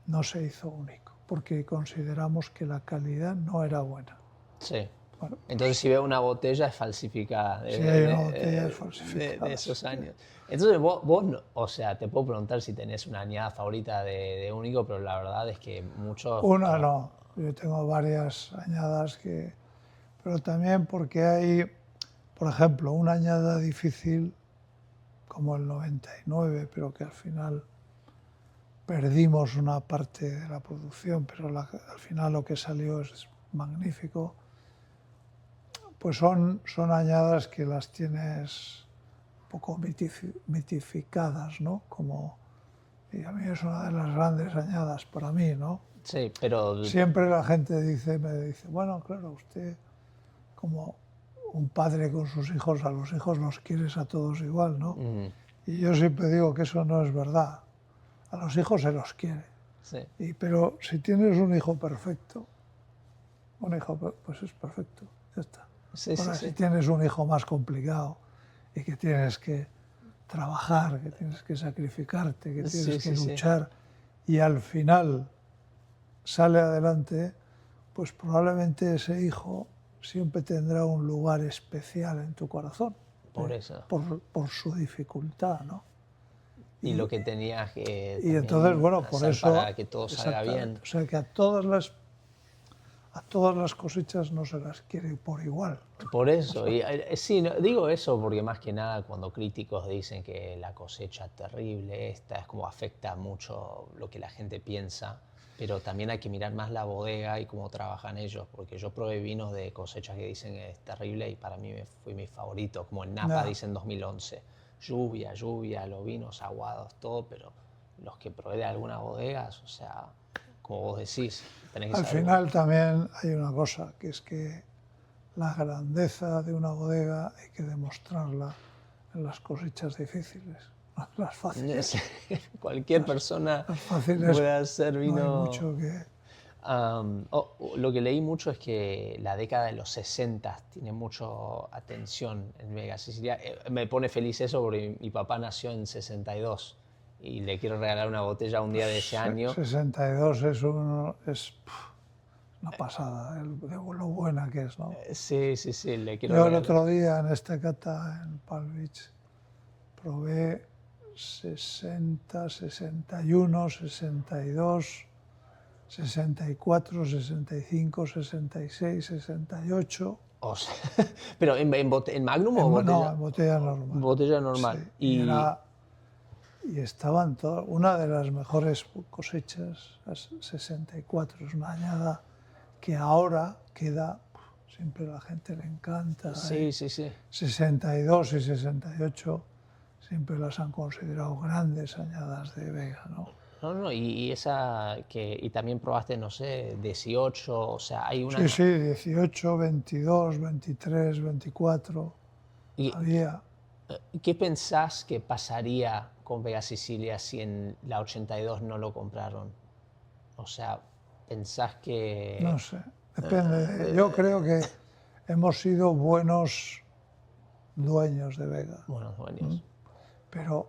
Speaker 2: no se hizo único, porque consideramos que la calidad no era buena.
Speaker 1: Sí.
Speaker 2: Bueno,
Speaker 1: Entonces, si veo una botella es falsificada.
Speaker 2: Si hay una botella es falsificada.
Speaker 1: De esos años. Entonces, vos no, o sea, te puedo preguntar si tenés una añada favorita de único, pero la verdad es que muchos...
Speaker 2: Una no, yo tengo varias añadas pero también porque hay, por ejemplo, una añada difícil como el 99, pero que al final perdimos una parte de la producción, pero al final lo que salió es magnífico. Pues son añadas que las tienes un poco mitificadas, ¿no? Como Y a mí es una de las grandes añadas para mí, ¿no?
Speaker 1: Sí, pero
Speaker 2: Siempre la gente me dice, bueno, claro, usted como un padre con sus hijos, a los hijos los quieres a todos igual, ¿no? Y yo siempre digo que eso no es verdad. A los hijos se los quiere.
Speaker 1: sí,
Speaker 2: Pero si tienes un hijo perfecto, un hijo pues es perfecto, ya está.
Speaker 1: sí, sí,
Speaker 2: Ahora, si
Speaker 1: sí.
Speaker 2: tienes un hijo más complicado y que tienes que trabajar, que tienes que sacrificarte, que
Speaker 1: Sí,
Speaker 2: tienes que
Speaker 1: sí, sí.
Speaker 2: luchar y al final sale adelante, pues probablemente ese hijo siempre tendrá un lugar especial en tu corazón,
Speaker 1: Por eso.
Speaker 2: por su dificultad, ¿no?
Speaker 1: Y lo que tenías que
Speaker 2: Y entonces,
Speaker 1: también
Speaker 2: bueno, por
Speaker 1: hacer
Speaker 2: eso,
Speaker 1: para que todo salga bien.
Speaker 2: exactamente, o sea que a todas las cosechas no se las quiere por igual.
Speaker 1: Por eso, y, sí, digo eso porque más que nada cuando críticos dicen que la cosecha terrible esta es como afecta mucho lo que la gente piensa, pero también hay que mirar más la bodega y cómo trabajan ellos, porque yo probé vinos de cosechas que dicen que es terrible y para mí fue mi favorito, como en Napa
Speaker 2: Ya.
Speaker 1: dicen 2011, lluvia, lluvia, los vinos aguados, todo, pero los que probé de algunas bodegas, o sea, como vos decís, tenés que
Speaker 2: Al
Speaker 1: saber.
Speaker 2: final también hay una cosa, que es que la grandeza de una bodega hay que demostrarla en las cosechas difíciles, no en las fáciles.
Speaker 1: Cualquier persona
Speaker 2: Las fáciles
Speaker 1: puede hacer
Speaker 2: no hay
Speaker 1: vino.
Speaker 2: mucho que...
Speaker 1: Lo que leí mucho es que la década de los 60 tiene mucho atención en Vega Sicilia. Me pone feliz eso porque mi papá nació en 62 y le quiero regalar una botella un día de ese año.
Speaker 2: 62 es una pasada de lo buena que es, ¿no?
Speaker 1: Sí, sí, sí, le quiero
Speaker 2: Yo el
Speaker 1: regalar.
Speaker 2: otro día en esta cata en Palm Beach probé 60, 61, 62, 64, 65, 66, 68.
Speaker 1: O sea, pero en Magnum o
Speaker 2: No,
Speaker 1: botella,
Speaker 2: en botella normal.
Speaker 1: botella
Speaker 2: Sí,
Speaker 1: normal.
Speaker 2: y estaban todas. Una de las mejores cosechas, las 64, es una añada que ahora queda, siempre a la gente le encanta.
Speaker 1: Sí, sí, sí.
Speaker 2: 62 y 68 siempre las han considerado grandes añadas de Vega, ¿no?
Speaker 1: No, no, y esa que y también probaste, no sé, 18, o sea, hay
Speaker 2: Sí,
Speaker 1: una.
Speaker 2: sí, 18, 22, 23, 24,
Speaker 1: ¿Y
Speaker 2: había.
Speaker 1: qué pensás que pasaría con Vega Sicilia si en la 82 no lo compraron? O sea, pensás
Speaker 2: No
Speaker 1: que.
Speaker 2: sé, depende. Yo creo que hemos sido buenos dueños de Vega,
Speaker 1: Buenos dueños.
Speaker 2: pero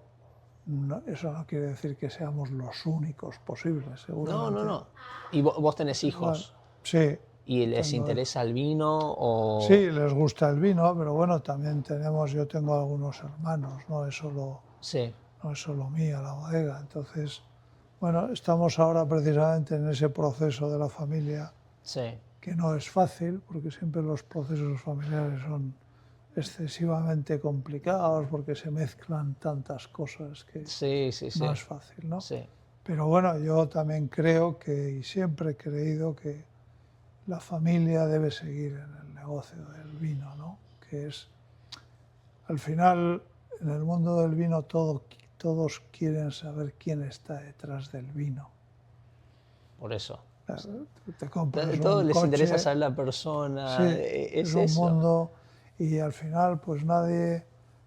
Speaker 2: eso no quiere decir que seamos los únicos posibles,
Speaker 1: No,
Speaker 2: seguramente.
Speaker 1: no, no. ¿Y vos tenés
Speaker 2: Igual,
Speaker 1: hijos?
Speaker 2: sí,
Speaker 1: ¿Y les
Speaker 2: tengo,
Speaker 1: interesa el vino o...?
Speaker 2: sí, les gusta el vino, pero bueno, también yo tengo algunos hermanos,
Speaker 1: Sí,
Speaker 2: no es solo mía la bodega. Entonces, bueno, estamos ahora precisamente en ese proceso de la familia
Speaker 1: sí.
Speaker 2: que no es fácil, porque siempre los procesos familiares son excesivamente complicados, porque se mezclan tantas cosas que
Speaker 1: Sí, sí, sí.
Speaker 2: no es fácil, ¿no?
Speaker 1: Sí.
Speaker 2: Pero bueno, yo también creo que, y siempre he creído que la familia debe seguir en el negocio del vino, ¿no? Que es, al final, en el mundo del vino todos quieren saber quién está detrás del vino.
Speaker 1: Por eso.
Speaker 2: Te compras
Speaker 1: Todos
Speaker 2: un
Speaker 1: les interesa
Speaker 2: coche,
Speaker 1: saber la
Speaker 2: sí,
Speaker 1: persona,
Speaker 2: es
Speaker 1: es
Speaker 2: un
Speaker 1: eso.
Speaker 2: mundo y al final pues nadie,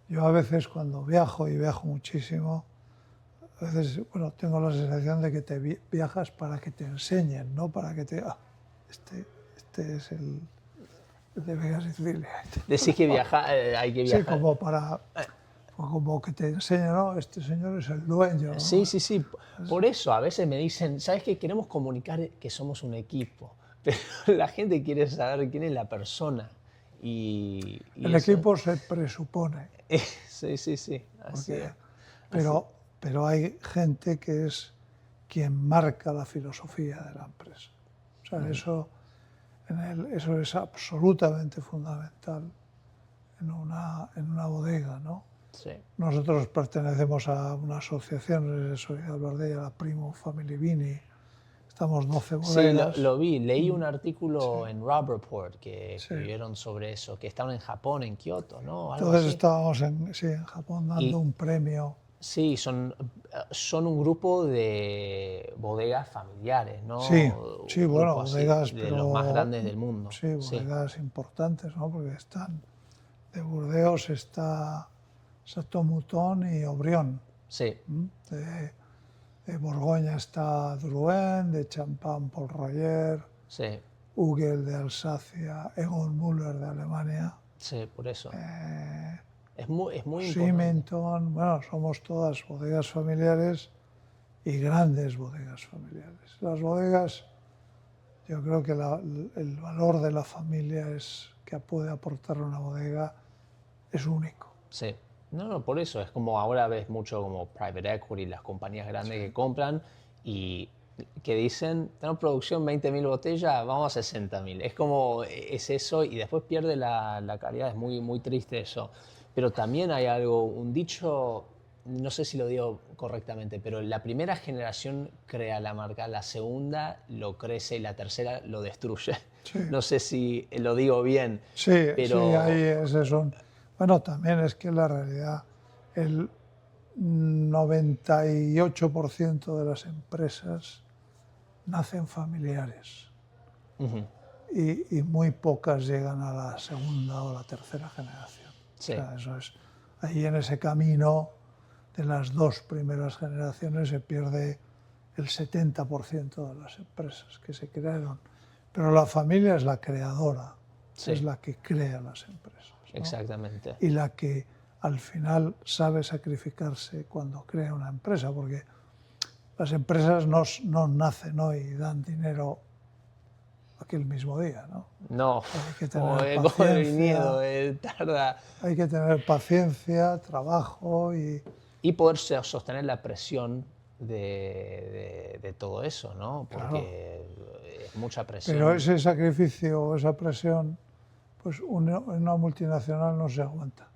Speaker 2: yo a veces cuando viajo y viajo muchísimo, a veces, bueno, tengo la sensación de que viajas para que te enseñen, no para que este es el de Vega Sicilia.
Speaker 1: Decís que hay que
Speaker 2: Sí,
Speaker 1: viajar.
Speaker 2: como que te enseñan, no, este señor es el dueño,
Speaker 1: Sí,
Speaker 2: ¿no?
Speaker 1: sí, sí. Por eso a veces me dicen, ¿sabes qué? Queremos comunicar que somos un equipo, pero la gente quiere saber quién es la persona. Y
Speaker 2: El
Speaker 1: eso.
Speaker 2: equipo se presupone,
Speaker 1: Sí, sí, sí. Así es.
Speaker 2: porque,
Speaker 1: Así.
Speaker 2: pero hay gente que es quien marca la filosofía de la empresa. O sea, eso es absolutamente fundamental en una bodega, ¿no?
Speaker 1: Sí.
Speaker 2: Nosotros pertenecemos a una asociación, soy hablar de ella, la Primo Family Vini. Estamos 12
Speaker 1: Sí,
Speaker 2: bodegas.
Speaker 1: lo vi. Leí un artículo en Robb Report que
Speaker 2: Sí.
Speaker 1: escribieron sobre eso, que estaban en Japón, en Kioto, ¿no? Algo
Speaker 2: Entonces
Speaker 1: así.
Speaker 2: estábamos en Japón dando
Speaker 1: Y
Speaker 2: un premio.
Speaker 1: sí, son son un grupo de bodegas familiares, ¿no?
Speaker 2: Sí, sí,
Speaker 1: Un
Speaker 2: bueno,
Speaker 1: grupo así,
Speaker 2: bodegas,
Speaker 1: de los más
Speaker 2: pero
Speaker 1: grandes del mundo.
Speaker 2: sí,
Speaker 1: Sí,
Speaker 2: bodegas importantes, ¿no? Porque están de Burdeos está Chateau Mouton y Aubrion.
Speaker 1: sí,
Speaker 2: De Borgoña está Drouhin, de Champagne Paul Royer,
Speaker 1: sí,
Speaker 2: Ugel de Alsacia, Egon Müller de Alemania,
Speaker 1: sí, por eso.
Speaker 2: eh,
Speaker 1: Es muy importante.
Speaker 2: Symington, bueno, somos todas bodegas familiares y grandes bodegas familiares. Las bodegas, yo creo que el valor de la familia es que puede aportar una bodega es único.
Speaker 1: Sí. No, no, por eso. Es como ahora ves mucho como private equity, las compañías grandes que compran y que dicen, tenemos producción 20.000 botellas, vamos a 60.000. Es como, es eso y después pierde la calidad. Es muy, muy triste eso. Pero también hay algo, un dicho, no sé si lo digo correctamente, pero la primera generación crea la marca, la segunda lo crece y la tercera lo destruye.
Speaker 2: Sí,
Speaker 1: No sé si lo digo bien,
Speaker 2: sí, sí, ahí
Speaker 1: pero
Speaker 2: ese son. Bueno, también es que la realidad, el 98% de las empresas nacen familiares y muy pocas llegan a la segunda o la tercera generación. O
Speaker 1: sí,
Speaker 2: sea, eso es, ahí en ese camino de las dos primeras generaciones se pierde el 70% de las empresas que se crearon. Pero la familia es la creadora, es
Speaker 1: sí,
Speaker 2: la que crea las empresas, ¿no?
Speaker 1: exactamente.
Speaker 2: Y la que al final sabe sacrificarse cuando crea una empresa, porque las empresas no nacen hoy y dan dinero aquel mismo día, ¿no?
Speaker 1: No,
Speaker 2: Hay que
Speaker 1: como,
Speaker 2: tener
Speaker 1: como el viñedo,
Speaker 2: paciencia,
Speaker 1: tarda.
Speaker 2: trabajo
Speaker 1: Y poder sostener la presión de todo eso, ¿no?
Speaker 2: claro.
Speaker 1: Porque es mucha
Speaker 2: Pero
Speaker 1: presión.
Speaker 2: ese sacrificio o esa presión, pues en una multinacional no se aguanta.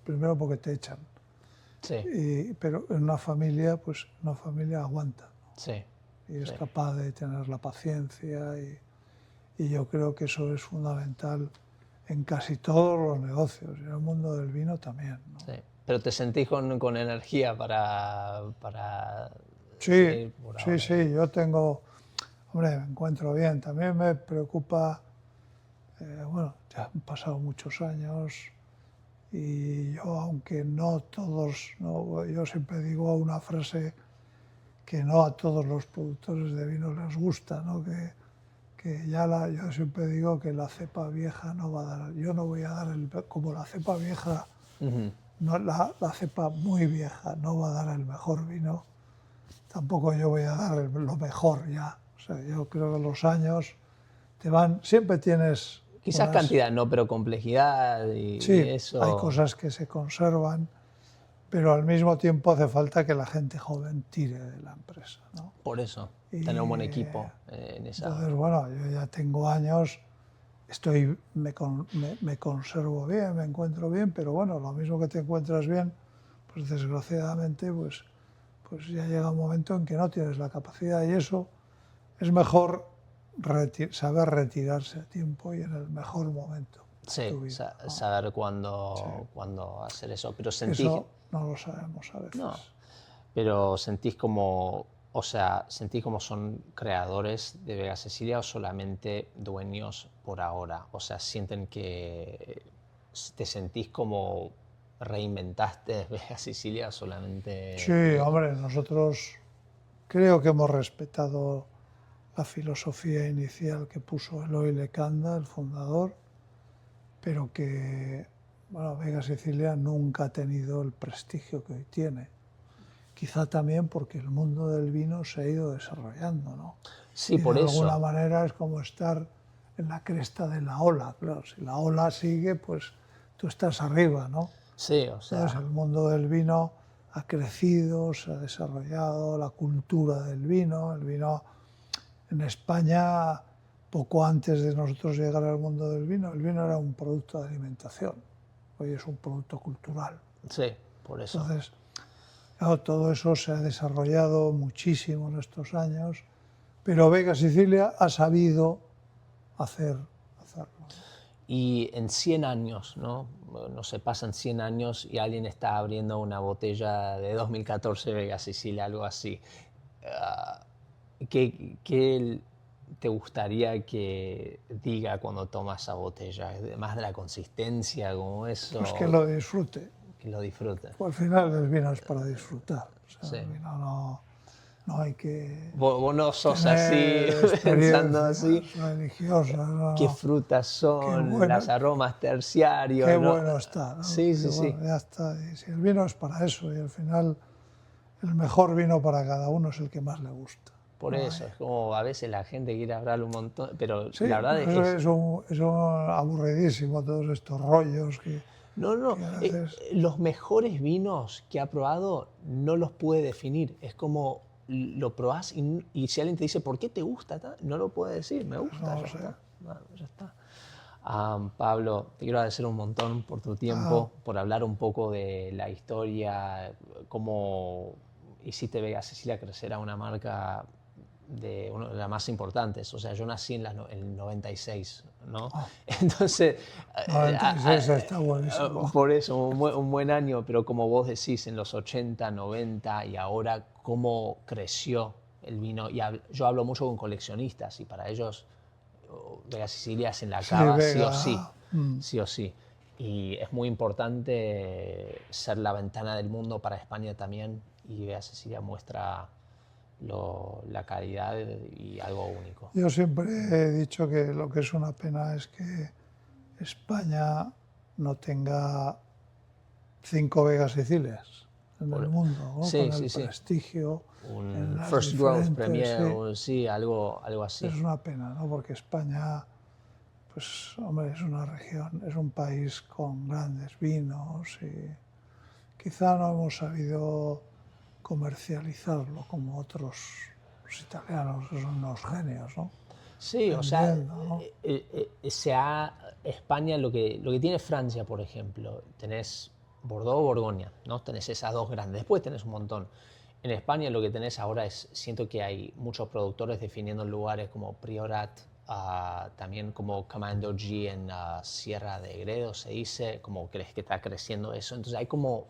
Speaker 2: Primero porque te echan,
Speaker 1: Sí,
Speaker 2: pero en una familia, pues una familia aguanta, ¿no?
Speaker 1: sí,
Speaker 2: Y es
Speaker 1: sí,
Speaker 2: capaz de tener la paciencia y yo creo que eso es fundamental en casi todos los negocios y en el mundo del vino también, ¿no?
Speaker 1: sí. Pero te sentís con energía para
Speaker 2: Sí,
Speaker 1: seguir por
Speaker 2: sí,
Speaker 1: ahora.
Speaker 2: sí, yo tengo, hombre, me encuentro bien. También me preocupa, bueno, ya han pasado muchos años y yo, aunque no todos, no, yo siempre digo una frase que no a todos los productores de vino les gusta, ¿no? Que yo siempre digo que la cepa vieja no va a dar, yo no voy a dar como la cepa vieja, no, la cepa muy vieja no va a dar el mejor vino, tampoco yo voy a dar lo mejor ya. O sea, yo creo que los años te van, siempre tienes
Speaker 1: Quizás
Speaker 2: unas,
Speaker 1: cantidad, no, pero complejidad y
Speaker 2: sí, hay
Speaker 1: eso.
Speaker 2: cosas que se conservan, pero al mismo tiempo hace falta que la gente joven tire de la empresa, ¿no?
Speaker 1: Por eso, tener un
Speaker 2: Y
Speaker 1: buen equipo en esa.
Speaker 2: entonces, bueno, yo ya tengo años, me conservo bien, me encuentro bien, pero bueno, lo mismo que te encuentras bien, pues desgraciadamente, pues ya llega un momento en que no tienes la capacidad y eso es mejor saber retirarse a tiempo y en el mejor momento de
Speaker 1: Sí,
Speaker 2: tu vida, ¿no?
Speaker 1: saber
Speaker 2: Sí,
Speaker 1: cuándo hacer eso. Pero
Speaker 2: que
Speaker 1: sentís,
Speaker 2: eso no lo sabemos a
Speaker 1: no,
Speaker 2: veces.
Speaker 1: pero sentís como, o sea, sentís como son creadores de Vega Cecilia o solamente dueños por ahora. O sea, sienten que te sentís como reinventaste Vega Sicilia
Speaker 2: Sí,
Speaker 1: solamente dueño.
Speaker 2: hombre, nosotros creo que hemos respetado la filosofía inicial que puso Eloy Lecanda, el fundador, pero que, bueno, Vega Sicilia nunca ha tenido el prestigio que hoy tiene. Quizá también porque el mundo del vino se ha ido desarrollando, ¿no?
Speaker 1: Sí,
Speaker 2: Y de
Speaker 1: por
Speaker 2: alguna
Speaker 1: eso.
Speaker 2: manera es como estar en la cresta de la ola. Claro, si la ola sigue, pues tú estás arriba, ¿no?
Speaker 1: Sí, o
Speaker 2: Entonces
Speaker 1: sea,
Speaker 2: el mundo del vino ha crecido, se ha desarrollado, la cultura del vino, el vino en España, poco antes de nosotros llegar al mundo del vino, el vino era un producto de alimentación, hoy es un producto cultural.
Speaker 1: sí, por eso.
Speaker 2: Entonces, claro, todo eso se ha desarrollado muchísimo en estos años, pero Vega Sicilia ha sabido hacerlo, ¿no?
Speaker 1: Y en 100 años, ¿no? No se pasan 100 años y alguien está abriendo una botella de 2014 Vega Sicilia, algo así. Ah, ¿qué te gustaría que diga cuando toma esa botella? Más de la consistencia, como eso,
Speaker 2: Pues que lo disfrute.
Speaker 1: que lo disfrute.
Speaker 2: Pues al final el vino es para disfrutar. O sea,
Speaker 1: Sí.
Speaker 2: el vino no hay que
Speaker 1: Vos no sos así,
Speaker 2: tener
Speaker 1: pensando así.
Speaker 2: experiencias religiosas.
Speaker 1: ¿Qué frutas
Speaker 2: Qué
Speaker 1: son?
Speaker 2: bueno,
Speaker 1: Las aromas terciarios,
Speaker 2: qué
Speaker 1: ¿no?
Speaker 2: bueno está, ¿no?
Speaker 1: Sí,
Speaker 2: Qué
Speaker 1: sí, sí.
Speaker 2: bueno, ya está. Y si el vino es para eso y al final el mejor vino para cada uno es el que más le gusta.
Speaker 1: Por eso, es como a veces la gente quiere hablar un montón, pero
Speaker 2: Sí,
Speaker 1: la verdad
Speaker 2: eso
Speaker 1: es...
Speaker 2: es un aburridísimo todos estos rollos
Speaker 1: No, no,
Speaker 2: que a veces...
Speaker 1: los mejores vinos que ha probado no los puede definir. Es como lo probás y si alguien te dice, ¿por qué te gusta? No lo puede decir, me gusta,
Speaker 2: no
Speaker 1: ya
Speaker 2: lo sé.
Speaker 1: está. Bueno, ya está. Pablo, te quiero agradecer un montón por tu tiempo, por hablar un poco de la historia, cómo hiciste Vega Sicilia crecer a una marca de una de las más importantes. O sea, yo nací en el 96, ¿no? Entonces,
Speaker 2: 96 está buenísimo.
Speaker 1: por eso, un buen año, pero como vos decís, en los 80, 90 y ahora, cómo creció el vino. Y yo hablo mucho con coleccionistas y para ellos Vega Sicilia es en la
Speaker 2: Sí,
Speaker 1: cava, sí o
Speaker 2: Vega,
Speaker 1: sí, sí o sí. Y es muy importante ser la ventana del mundo para España también, y Vega Sicilia muestra la calidad y algo único.
Speaker 2: yo siempre he dicho que lo que es una pena es que España no tenga 5 Vegas Sicilias en el mundo, ¿no?
Speaker 1: Sí,
Speaker 2: Con
Speaker 1: sí,
Speaker 2: el
Speaker 1: sí.
Speaker 2: prestigio en
Speaker 1: Un
Speaker 2: las
Speaker 1: First Growth
Speaker 2: diferentes...
Speaker 1: Premier, sí, algo así.
Speaker 2: Es una pena, ¿no? Porque España, pues, hombre, es una región, es un país con grandes vinos y quizá no hemos sabido comercializarlo como otros, los italianos, que son unos genios, ¿no?
Speaker 1: Sí, o sea,
Speaker 2: Vendiendo, ¿no?
Speaker 1: España, lo que tiene Francia, por ejemplo, tenés Bordeaux, Borgoña, ¿no? Tenés esas dos grandes, después tenés un montón. En España lo que tenés ahora es, siento que hay muchos productores definiendo lugares como Priorat, también como Comando G en Sierra de Gredos, se dice, como crees que está creciendo eso. Entonces hay como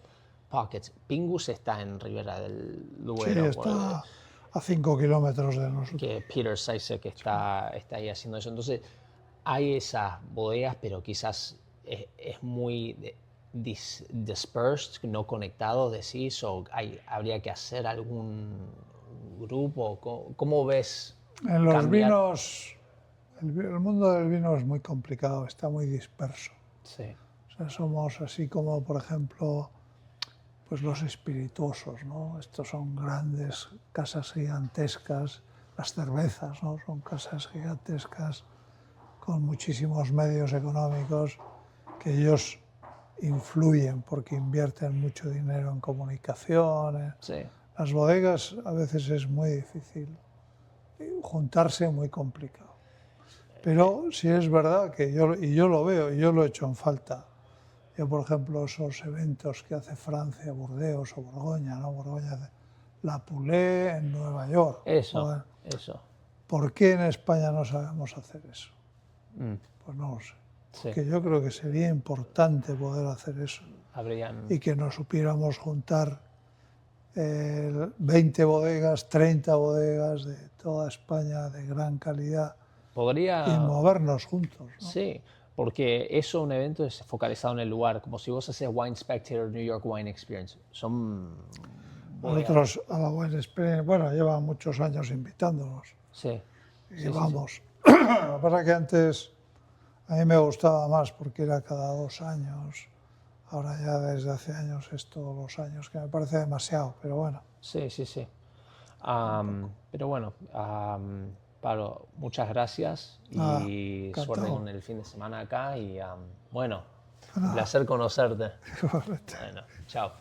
Speaker 1: pockets. Pingus está en Ribera del
Speaker 2: Sí,
Speaker 1: Duero,
Speaker 2: está a 5 kilómetros de nosotros.
Speaker 1: que Peter Seise que está ahí haciendo eso. Entonces hay esas bodegas, pero quizás es muy dispersed, no conectado, decís, o habría que hacer algún grupo. ¿Cómo ves
Speaker 2: En los
Speaker 1: cambiar?
Speaker 2: vinos, el mundo del vino es muy complicado, está muy disperso.
Speaker 1: Sí,
Speaker 2: O sea, somos así como, por ejemplo, pues los espirituosos, ¿no? Estos son grandes casas gigantescas, las cervezas, ¿no? Son casas gigantescas con muchísimos medios económicos que ellos influyen porque invierten mucho dinero en comunicación.
Speaker 1: sí.
Speaker 2: Las bodegas a veces es muy difícil juntarse, muy complicado. Pero sí es verdad que yo lo veo, y yo lo he hecho en falta. Yo, por ejemplo, esos eventos que hace Francia, Burdeos o Borgoña, ¿no? Borgoña, La Poulée en Nueva York.
Speaker 1: Eso,
Speaker 2: Joder,
Speaker 1: eso.
Speaker 2: ¿por qué en España no sabemos hacer eso? Pues no lo sé.
Speaker 1: Sí.
Speaker 2: Porque yo creo que sería importante poder hacer eso
Speaker 1: Habrían...
Speaker 2: y que nos supiéramos juntar 20 bodegas, 30 bodegas de toda España de gran calidad y
Speaker 1: Podría...
Speaker 2: movernos juntos, ¿no?
Speaker 1: Sí, porque eso, un evento es focalizado en el lugar, como si vos haces Wine Spectator, New York Wine Experience. Son bodegas.
Speaker 2: Nosotros a la Wine Experience, bueno, llevan muchos años invitándonos
Speaker 1: Sí,
Speaker 2: y vamos. Lo que pasa es que antes a mí me gustaba más porque era cada 2 años. Ahora ya desde hace años es todos los años, que me parece demasiado, pero bueno.
Speaker 1: sí, sí, sí. Pero bueno, Pablo, muchas gracias y suerte
Speaker 2: Encantado.
Speaker 1: con el fin de semana acá y bueno, un placer conocerte.
Speaker 2: Igualmente.
Speaker 1: Bueno, chao.